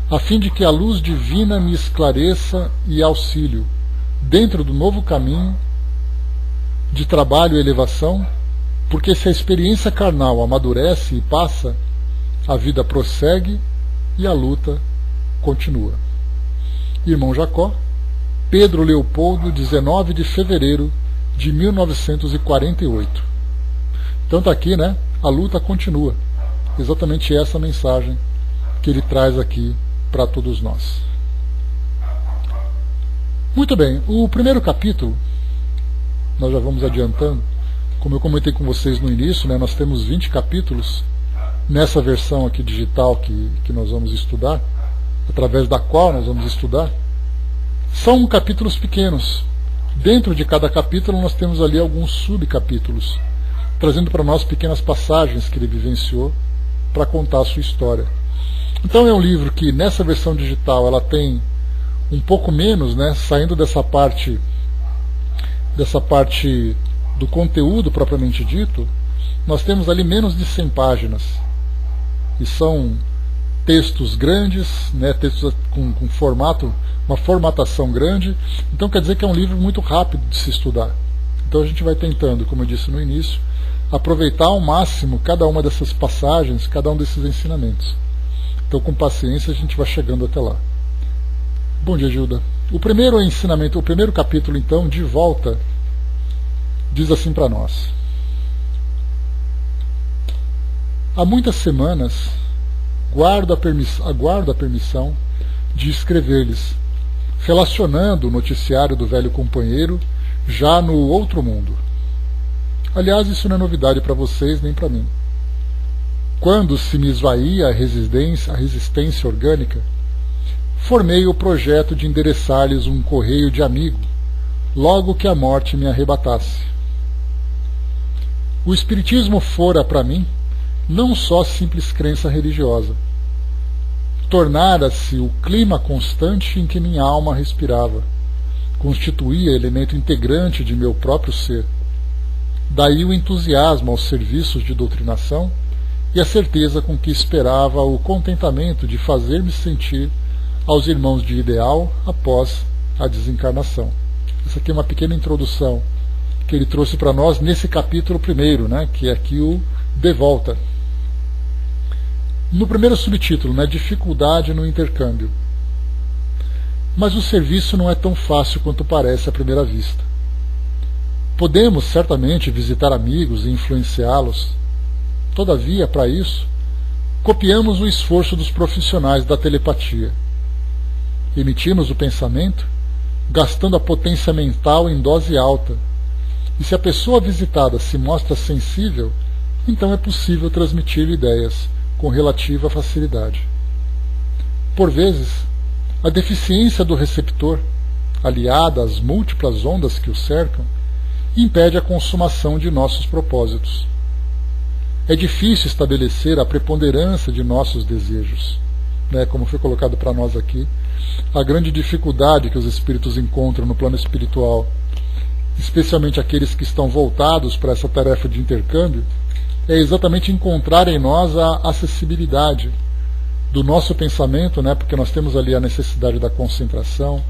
a fim de que a luz divina me esclareça e auxílio, dentro do novo caminho de trabalho e elevação, Porque se a experiência carnal amadurece e passa, a vida prossegue e a luta continua. Irmão Jacó, Pedro Leopoldo, 19 de fevereiro de 1948. Então está aqui, né? A luta continua. Exatamente essa mensagem que ele traz aqui para todos nós. Muito bem, o primeiro capítulo, nós já vamos adiantando, como eu comentei com vocês no início, né, nós temos 20 capítulos nessa versão aqui digital que nós vamos estudar, através da qual nós vamos estudar. São capítulos pequenos. Dentro de cada capítulo nós temos ali alguns subcapítulos, trazendo para nós pequenas passagens que ele vivenciou para contar a sua história. Então é um livro que nessa versão digital ela tem um pouco menos, né, saindo dessa parte do conteúdo propriamente dito, nós temos ali menos de 100 páginas. E são textos grandes, né, textos com formato, uma formatação grande. Então quer dizer que é um livro muito rápido de se estudar. Então a gente vai tentando, como eu disse no início, aproveitar ao máximo cada uma dessas passagens, cada um desses ensinamentos. Então com paciência a gente vai chegando até lá. Bom dia, Gilda. O primeiro ensinamento, o primeiro capítulo, então, de volta, diz assim para nós. Há muitas semanas aguardo a permissão de escrever-lhes, relacionando o noticiário do velho companheiro já no outro mundo. Aliás, isso não é novidade para vocês nem para mim. Quando se me esvaía a resistência orgânica, formei o projeto de endereçar-lhes um correio de amigo, logo que a morte me arrebatasse. O Espiritismo fora para mim não só simples crença religiosa. Tornara-se o clima constante em que minha alma respirava, constituía elemento integrante de meu próprio ser. Daí o entusiasmo aos serviços de doutrinação e a certeza com que esperava o contentamento de fazer-me sentir aos irmãos de ideal após a desencarnação. Essa aqui é uma pequena introdução que ele trouxe para nós nesse capítulo primeiro, né, que é aqui o De Volta. No primeiro subtítulo, né, dificuldade no intercâmbio. Mas o serviço não é tão fácil quanto parece à primeira vista. Podemos certamente visitar amigos e influenciá-los. Todavia, para isso, copiamos o esforço dos profissionais da telepatia. Emitimos o pensamento, gastando a potência mental em dose alta. E se a pessoa visitada se mostra sensível, então é possível transmitir ideias com relativa facilidade. Por vezes, a deficiência do receptor, aliada às múltiplas ondas que o cercam, impede a consumação de nossos propósitos. É difícil estabelecer a preponderância de nossos desejos, né, como foi colocado para nós aqui. A grande dificuldade que os espíritos encontram no plano espiritual, especialmente aqueles que estão voltados para essa tarefa de intercâmbio, é exatamente encontrar em nós a acessibilidade do nosso pensamento, né, porque nós temos ali a necessidade da concentração,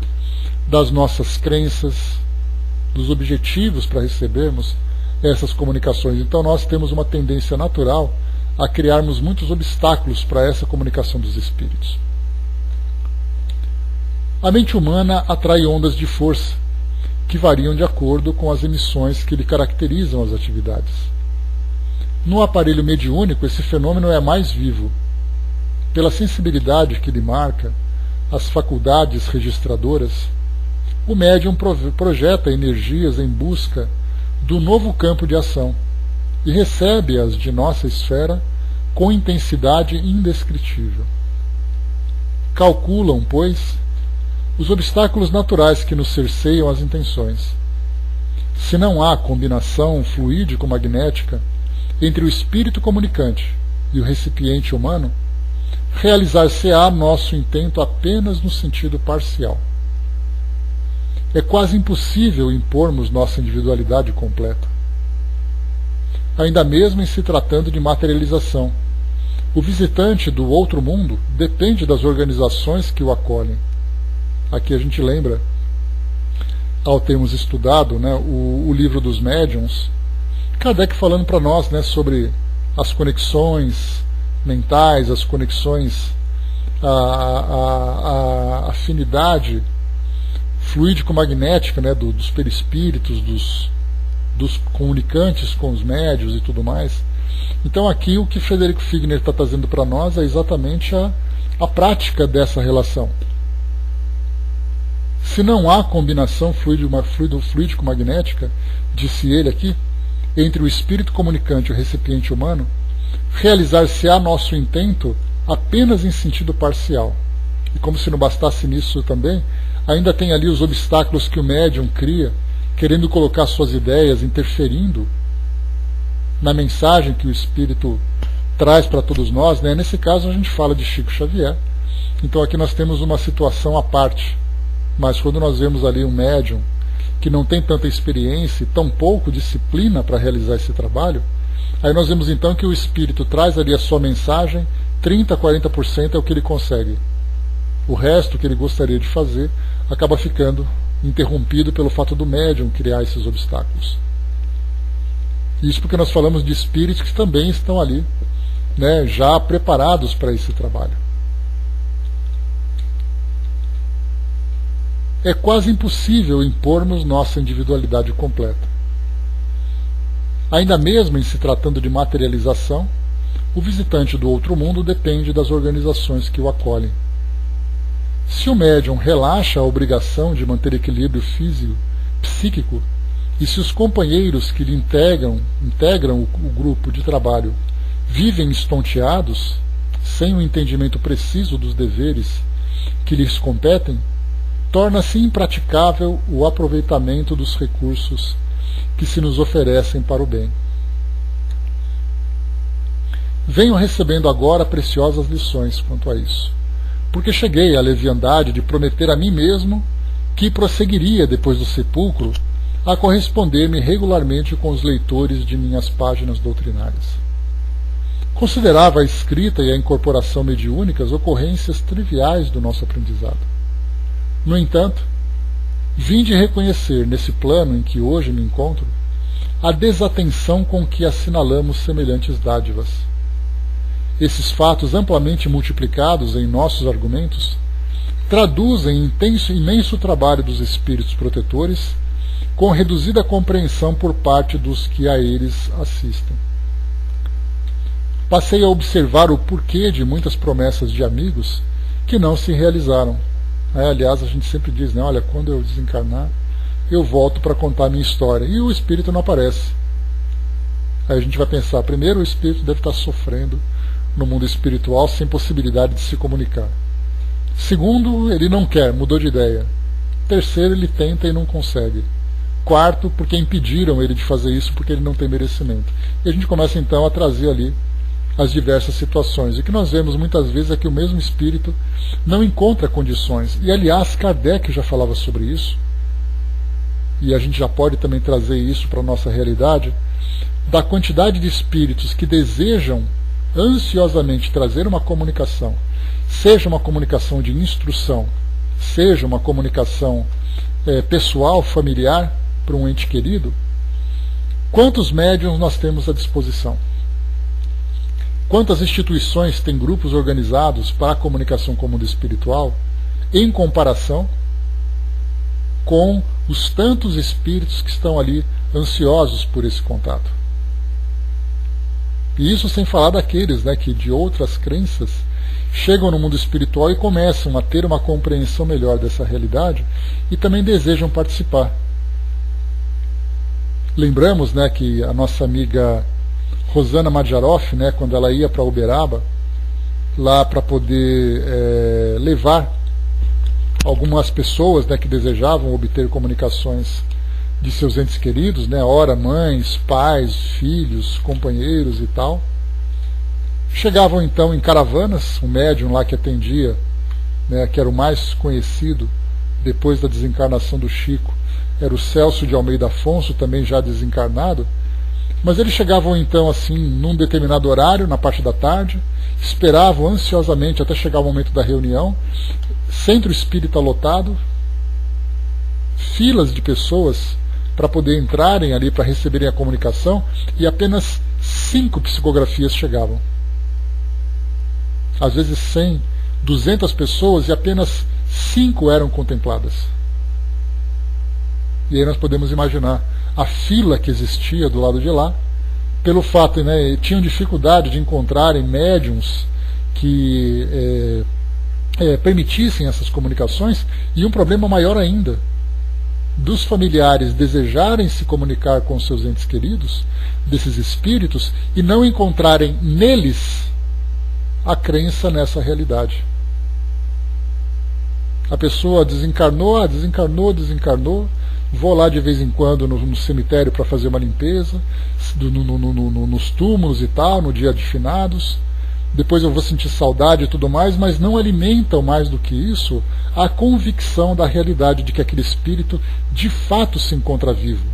das nossas crenças, dos objetivos para recebermos essas comunicações. Então nós temos uma tendência natural a criarmos muitos obstáculos para essa comunicação dos espíritos. A mente humana atrai ondas de força, que variam de acordo com as emissões que lhe caracterizam as atividades. No aparelho mediúnico, esse fenômeno é mais vivo. Pela sensibilidade que lhe marca as faculdades registradoras, o médium projeta energias em busca do novo campo de ação e recebe-as de nossa esfera com intensidade indescritível. Calculam, pois, os obstáculos naturais que nos cerceiam as intenções. Se não há combinação fluídico-magnética entre o espírito comunicante e o recipiente humano, realizar-se-á nosso intento apenas no sentido parcial. É quase impossível impormos nossa individualidade completa. Ainda mesmo em se tratando de materialização, o visitante do outro mundo depende das organizações que o acolhem. Aqui a gente lembra, ao termos estudado, né, o livro dos médiuns, Kardec falando para nós, né, sobre as conexões mentais, as conexões, a afinidade fluídico-magnética, né, dos perispíritos, dos comunicantes com os médios e tudo mais. Então aqui o que Frederico Figner está trazendo para nós é exatamente a prática dessa relação. Se não há combinação fluídico-magnética, disse ele aqui, entre o espírito comunicante e o recipiente humano, realizar-se-á nosso intento apenas em sentido parcial. E como se não bastasse nisso também, ainda tem ali os obstáculos que o médium cria, querendo colocar suas ideias, interferindo na mensagem que o espírito traz para todos nós, né? Nesse caso a gente fala de Chico Xavier. Então aqui nós temos uma situação à parte. Mas quando nós vemos ali um médium que não tem tanta experiência e tão pouco disciplina para realizar esse trabalho, aí nós vemos então que o espírito traz ali a sua mensagem, 30%, 40% é o que ele consegue. O resto que ele gostaria de fazer acaba ficando interrompido pelo fato do médium criar esses obstáculos. Isso porque nós falamos de espíritos que também estão ali, né, já preparados para esse trabalho. É quase impossível impormos nossa individualidade completa. Ainda mesmo em se tratando de materialização, o visitante do outro mundo depende das organizações que o acolhem. Se o médium relaxa a obrigação de manter equilíbrio físico, psíquico, e se os companheiros que lhe integram o grupo de trabalho vivem estonteados, sem o entendimento preciso dos deveres que lhes competem, torna-se impraticável o aproveitamento dos recursos que se nos oferecem para o bem. Venho recebendo agora preciosas lições quanto a isso, porque cheguei à leviandade de prometer a mim mesmo que prosseguiria depois do sepulcro a corresponder-me regularmente com os leitores de minhas páginas doutrinárias. Considerava a escrita e a incorporação mediúnicas ocorrências triviais do nosso aprendizado. No entanto, vim de reconhecer nesse plano em que hoje me encontro a desatenção com que assinalamos semelhantes dádivas. Esses fatos amplamente multiplicados em nossos argumentos traduzem imenso trabalho dos espíritos protetores com reduzida compreensão por parte dos que a eles assistem. Passei a observar o porquê de muitas promessas de amigos que não se realizaram. Aliás, a gente sempre diz, né, olha, quando eu desencarnar, eu volto para contar a minha história. E o espírito não aparece. Aí a gente vai pensar, primeiro, o espírito deve estar sofrendo no mundo espiritual sem possibilidade de se comunicar. Segundo, ele não quer, mudou de ideia. Terceiro, ele tenta e não consegue. Quarto, porque impediram ele de fazer isso porque ele não tem merecimento. E a gente começa então a trazer ali as diversas situações. E o que nós vemos muitas vezes é que o mesmo espírito não encontra condições. E aliás, Kardec já falava sobre isso, e a gente já pode também trazer isso para a nossa realidade, da quantidade de espíritos que desejam ansiosamente trazer uma comunicação, seja uma comunicação de instrução, seja uma comunicação pessoal, familiar, para um ente querido. Quantos médiuns nós temos à disposição? Quantas instituições têm grupos organizados para a comunicação com o mundo espiritual, em comparação com os tantos espíritos que estão ali ansiosos por esse contato? E isso sem falar daqueles, né, que de outras crenças chegam no mundo espiritual e começam a ter uma compreensão melhor dessa realidade e também desejam participar. Lembramos, né, que a nossa amiga Rosana Madjaroff, né, quando ela ia para Uberaba, lá para poder levar algumas pessoas, né, que desejavam obter comunicações de seus entes queridos, né, ora mães, pais, filhos, companheiros e tal. Chegavam então em caravanas, o médium lá que atendia, né, que era o mais conhecido depois da desencarnação do Chico, era o Celso de Almeida Afonso, também já desencarnado. Mas eles chegavam então assim num determinado horário, na parte da tarde, esperavam ansiosamente até chegar o momento da reunião, centro espírita lotado, filas de pessoas para poder entrarem ali, para receberem a comunicação, e apenas 5 psicografias chegavam. Às vezes 100, 200 pessoas e apenas 5 eram contempladas. E aí nós podemos imaginar a fila que existia do lado de lá, pelo fato, né, tinham dificuldade de encontrarem médiums que permitissem essas comunicações, e um problema maior ainda, dos familiares desejarem se comunicar com seus entes queridos, desses espíritos, e não encontrarem neles a crença nessa realidade. A pessoa desencarnou, vou lá de vez em quando no cemitério para fazer uma limpeza, nos túmulos e tal, no dia de finados, depois eu vou sentir saudade e tudo mais, mas não alimentam mais do que isso a convicção da realidade de que aquele espírito de fato se encontra vivo.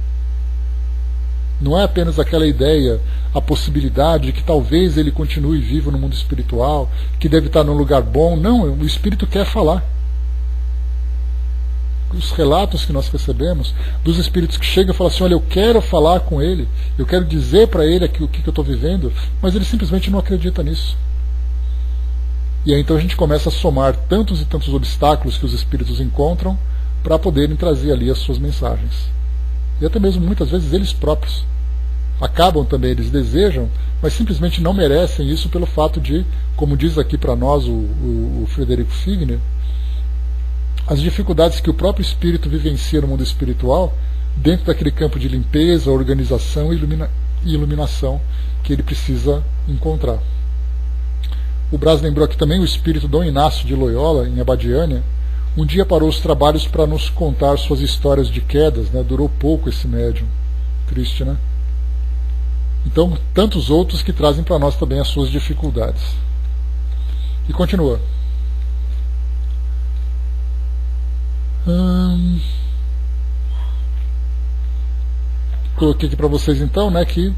Não é apenas aquela ideia, a possibilidade de que talvez ele continue vivo no mundo espiritual, que deve estar num lugar bom. Não, o espírito quer falar. Os relatos que nós recebemos dos espíritos que chegam e falam assim: olha, eu quero falar com ele, eu quero dizer para ele aqui o que eu estou vivendo, mas ele simplesmente não acredita nisso. E aí então a gente começa a somar tantos e tantos obstáculos que os espíritos encontram para poderem trazer ali as suas mensagens. E até mesmo muitas vezes eles próprios acabam também, eles desejam, mas simplesmente não merecem isso pelo fato de, como diz aqui para nós o Frederico Figner, as dificuldades que o próprio espírito vivencia no mundo espiritual, dentro daquele campo de limpeza, organização e iluminação que ele precisa encontrar. O Braz lembrou aqui também o espírito Dom Inácio de Loyola, em Abadiânia, um dia parou os trabalhos para nos contar suas histórias de quedas, né? Durou pouco esse médium. Triste, né? Então, tantos outros que trazem para nós também as suas dificuldades. E continua. Coloquei aqui para vocês então, né, que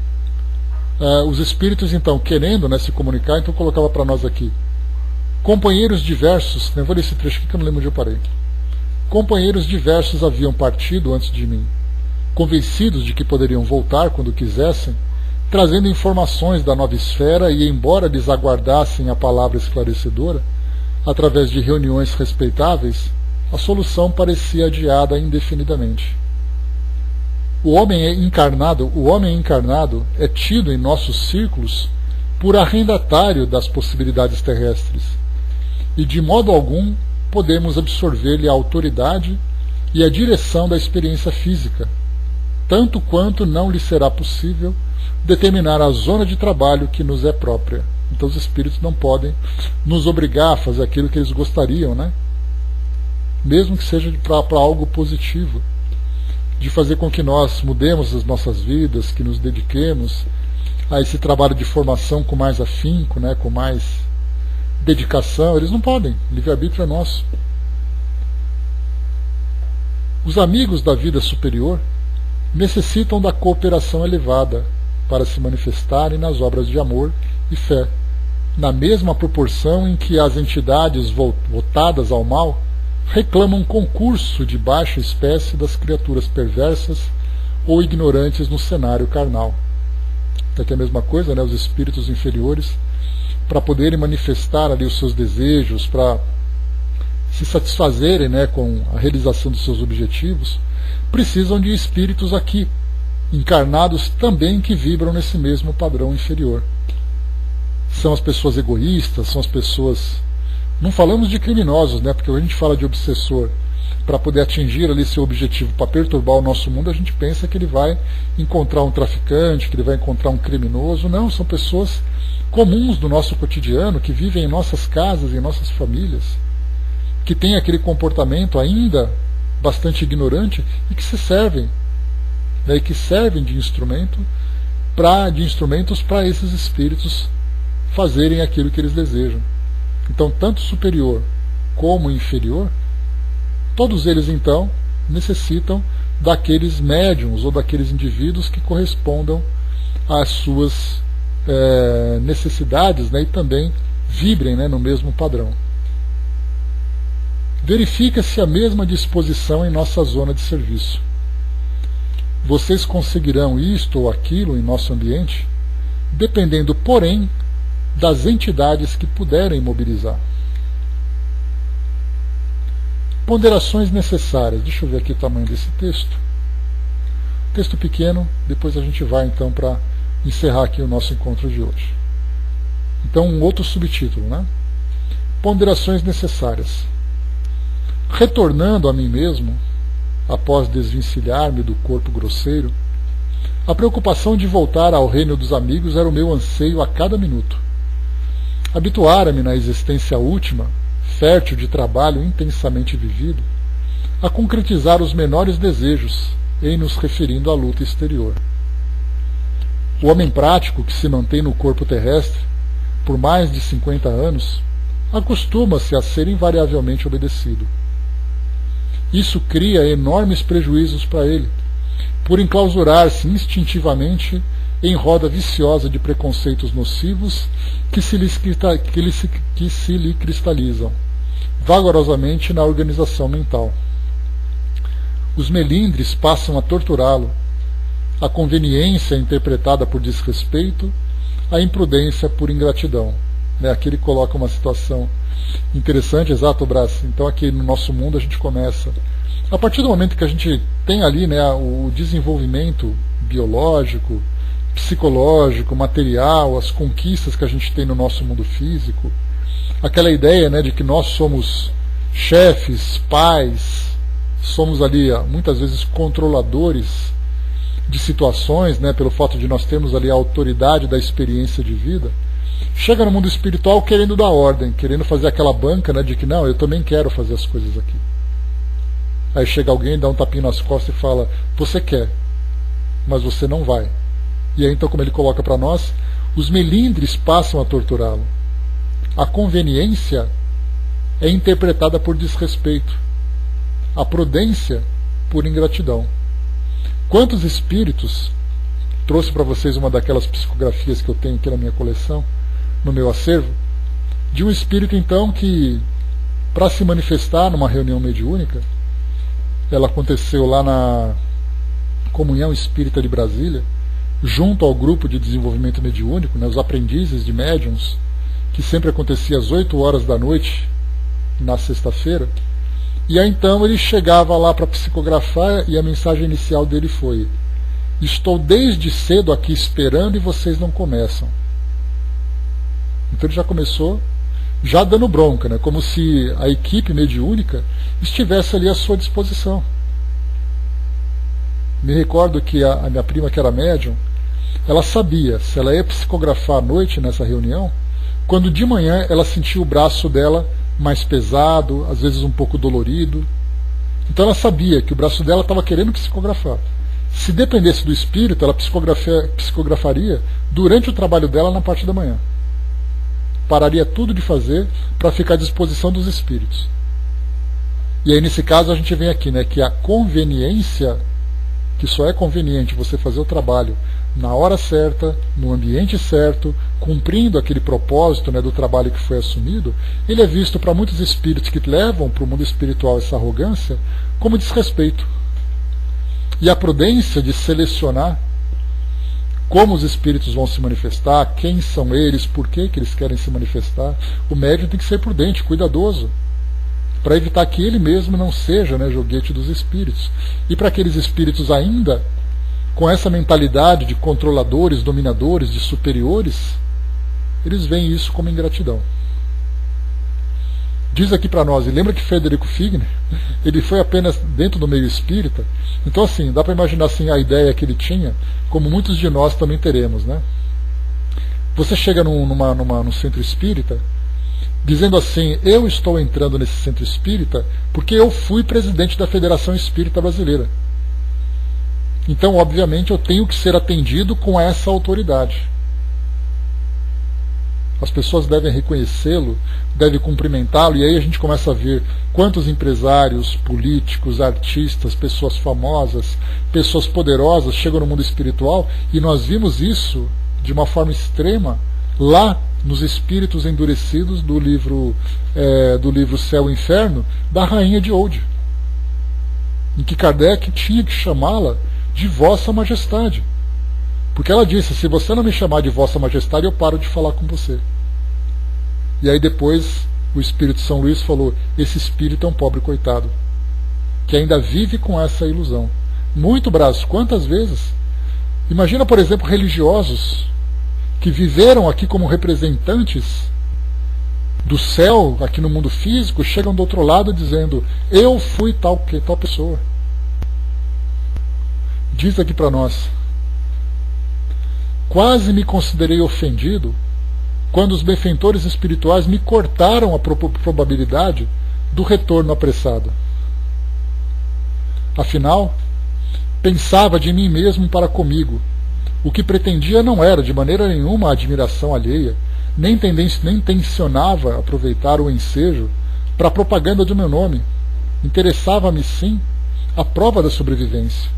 os espíritos então querendo, né, se comunicar, então colocava para nós aqui: companheiros diversos, eu vou ler esse trecho aqui que eu não lembro onde eu parei. Companheiros diversos haviam partido antes de mim, convencidos de que poderiam voltar quando quisessem, trazendo informações da nova esfera, e embora lhes aguardassem a palavra esclarecedora, através de reuniões respeitáveis, a solução parecia adiada indefinidamente. O homem encarnado é tido em nossos círculos por arrendatário das possibilidades terrestres, e de modo algum podemos absorver-lhe a autoridade e a direção da experiência física, tanto quanto não lhe será possível determinar a zona de trabalho que nos é própria. Então os espíritos não podem nos obrigar a fazer aquilo que eles gostariam, né? Mesmo que seja para algo positivo, de fazer com que nós mudemos as nossas vidas, que nos dediquemos a esse trabalho de formação com mais afinco, né, com mais dedicação. Eles não podem, livre-arbítrio é nosso. Os amigos da vida superior necessitam da cooperação elevada para se manifestarem nas obras de amor e fé, na mesma proporção em que as entidades votadas ao mal reclamam concurso de baixa espécie das criaturas perversas ou ignorantes no cenário carnal. Aqui é a mesma coisa, né? Os espíritos inferiores, para poderem manifestar ali os seus desejos, para se satisfazerem, né, com a realização dos seus objetivos, precisam de espíritos aqui, encarnados também, que vibram nesse mesmo padrão inferior. São as pessoas egoístas, são as pessoas... Não falamos de criminosos, né? Porque quando a gente fala de obsessor, para poder atingir ali seu objetivo, para perturbar o nosso mundo, a gente pensa que ele vai encontrar um traficante, que ele vai encontrar um criminoso. Não, são pessoas comuns do nosso cotidiano, que vivem em nossas casas, em nossas famílias, que têm aquele comportamento ainda bastante ignorante e que se servem, né? E que servem de instrumentos para esses espíritos fazerem aquilo que eles desejam. Então, tanto superior como inferior, todos eles então necessitam daqueles médiums ou daqueles indivíduos que correspondam às suas necessidades, né, e também vibrem, né, no mesmo padrão. Verifica-se a mesma disposição em nossa zona de serviço. vocês conseguirão isto ou aquilo em nosso ambiente, dependendo, porém, das entidades que puderem mobilizar. Ponderações necessárias. Deixa eu ver aqui o tamanho desse texto. Texto pequeno, depois a gente vai então para encerrar aqui o nosso encontro de hoje. Então, um outro subtítulo, né? Ponderações necessárias. Retornando a mim mesmo, após desvencilhar-me do corpo grosseiro, a preocupação de voltar ao reino dos amigos era o meu anseio a cada minuto. Habituara-me na existência última, fértil de trabalho intensamente vivido, a concretizar os menores desejos, em nos referindo à luta exterior. O homem prático que se mantém no corpo terrestre por mais de 50 anos acostuma-se a ser invariavelmente obedecido. Isso cria enormes prejuízos para ele, por enclausurar-se instintivamente em roda viciosa de preconceitos nocivos que se lhe cristalizam vagarosamente na organização mental. Os melindres passam a torturá-lo. A conveniência é interpretada por desrespeito, a imprudência por ingratidão. Aqui ele coloca uma situação interessante, exato, Brás. Então aqui no nosso mundo a gente começa, a partir do momento que a gente tem ali, o desenvolvimento biológico, psicológico, material, as conquistas que a gente tem no nosso mundo físico, aquela ideia, de que nós somos chefes, pais, somos ali muitas vezes controladores de situações, pelo fato de nós termos ali a autoridade da experiência de vida, chega no mundo espiritual querendo dar ordem, querendo fazer aquela banca, de que não, eu também quero fazer as coisas aqui. Aí chega alguém, dá um tapinho nas costas e fala, você quer, mas você não vai. E aí então, como ele coloca para nós, os melindres passam a torturá-lo. A conveniência é interpretada por desrespeito, a prudência por ingratidão. Quantos espíritos, trouxe para vocês uma daquelas psicografias que eu tenho aqui na minha coleção, no meu acervo, de um espírito então que, para se manifestar numa reunião mediúnica, ela aconteceu lá na Comunhão Espírita de Brasília, junto ao grupo de desenvolvimento mediúnico, os aprendizes de médiuns, que sempre acontecia às 8 horas da noite, na sexta-feira, e aí então ele chegava lá para psicografar e a mensagem inicial dele foi: estou desde cedo aqui esperando e vocês não começam. Então ele já começou já dando bronca, como se a equipe mediúnica estivesse ali à sua disposição. Me recordo que a minha prima, que era médium, ela sabia se ela ia psicografar à noite nessa reunião, quando de manhã ela sentia o braço dela mais pesado, às vezes um pouco dolorido. Então ela sabia que o braço dela estava querendo psicografar. Se dependesse do espírito, ela psicografaria durante o trabalho dela na parte da manhã. Pararia tudo de fazer para ficar à disposição dos espíritos. E aí nesse caso a gente vem aqui, que a conveniência, que só é conveniente você fazer o trabalho na hora certa, no ambiente certo, cumprindo aquele propósito do trabalho que foi assumido, ele é visto para muitos espíritos que levam para o mundo espiritual essa arrogância como desrespeito. E a prudência de selecionar como os espíritos vão se manifestar, quem são eles, por que eles querem se manifestar, o médium tem que ser prudente, cuidadoso, para evitar que ele mesmo não seja joguete dos espíritos. E para aqueles espíritos ainda com essa mentalidade de controladores, dominadores, de superiores, eles veem isso como ingratidão. Diz aqui para nós, e lembra que Frederico Figner, ele foi apenas dentro do meio espírita, então assim, dá para imaginar assim, a ideia que ele tinha, como muitos de nós também teremos. Você chega num centro espírita, dizendo assim, eu estou entrando nesse centro espírita porque eu fui presidente da Federação Espírita Brasileira. Então, obviamente, eu tenho que ser atendido com essa autoridade. As pessoas devem reconhecê-lo, devem cumprimentá-lo, e aí a gente começa a ver quantos empresários, políticos, artistas, pessoas famosas, pessoas poderosas chegam no mundo espiritual, e nós vimos isso de uma forma extrema lá nos Espíritos Endurecidos do livro Céu e Inferno, da Rainha de Oude, em que Kardec tinha que chamá-la de Vossa Majestade. Porque ela disse, se você não me chamar de Vossa Majestade, eu paro de falar com você. E aí depois o Espírito São Luís falou, esse espírito é um pobre coitado, que ainda vive com essa ilusão. Muito, Braz, quantas vezes? Imagina, por exemplo, religiosos que viveram aqui como representantes do céu, aqui no mundo físico, chegam do outro lado dizendo, eu fui tal pessoa. Diz aqui para nós, quase me considerei ofendido quando os benfeitores espirituais me cortaram a probabilidade do retorno apressado. Afinal, pensava de mim mesmo para comigo. O que pretendia não era, de maneira nenhuma, a admiração alheia, nem tensionava aproveitar o ensejo para a propaganda do meu nome. Interessava-me, sim, a prova da sobrevivência.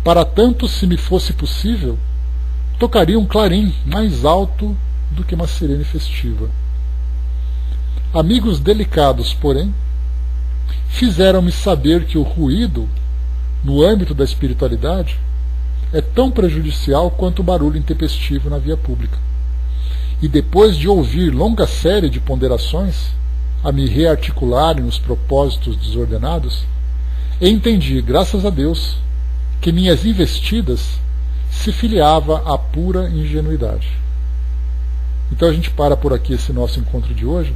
Para tanto, se me fosse possível, tocaria um clarim mais alto do que uma sirene festiva. Amigos delicados, porém, fizeram-me saber que o ruído, no âmbito da espiritualidade, é tão prejudicial quanto o barulho intempestivo na via pública. E depois de ouvir longa série de ponderações, a me rearticularem os propósitos desordenados, entendi, graças a Deus, que minhas investidas se filiava à pura ingenuidade. Então a gente para por aqui esse nosso encontro de hoje,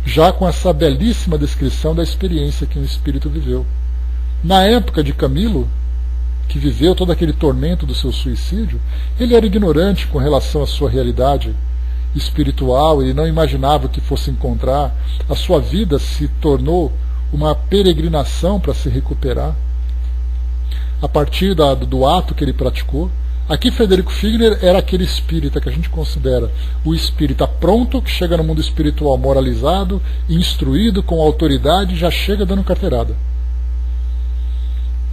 já com essa belíssima descrição da experiência que o espírito viveu. Na época de Camilo, que viveu todo aquele tormento do seu suicídio, ele era ignorante com relação à sua realidade espiritual, ele não imaginava que fosse encontrar, a sua vida se tornou uma peregrinação para se recuperar, a partir do ato que ele praticou. Aqui Frederico Figner era aquele espírita que a gente considera o espírita pronto, que chega no mundo espiritual moralizado, instruído, com autoridade, já chega dando carteirada.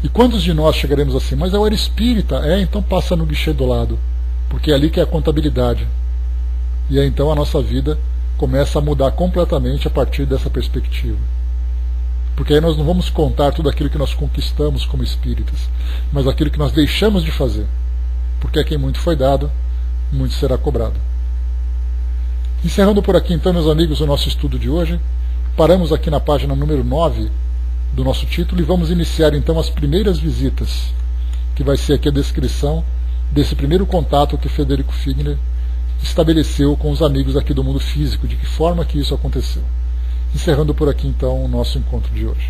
E quantos de nós chegaremos assim? Mas eu era espírita. Então passa no guichê do lado, porque é ali que é a contabilidade. E aí então a nossa vida começa a mudar completamente a partir dessa perspectiva. Porque aí nós não vamos contar tudo aquilo que nós conquistamos como espíritas, mas aquilo que nós deixamos de fazer. Porque a quem muito foi dado, muito será cobrado. Encerrando por aqui então, meus amigos, o nosso estudo de hoje, paramos aqui na página número 9 do nosso título e vamos iniciar então as primeiras visitas, que vai ser aqui a descrição desse primeiro contato que Frederico Figner estabeleceu com os amigos aqui do mundo físico, de que forma que isso aconteceu. Encerrando por aqui então o nosso encontro de hoje.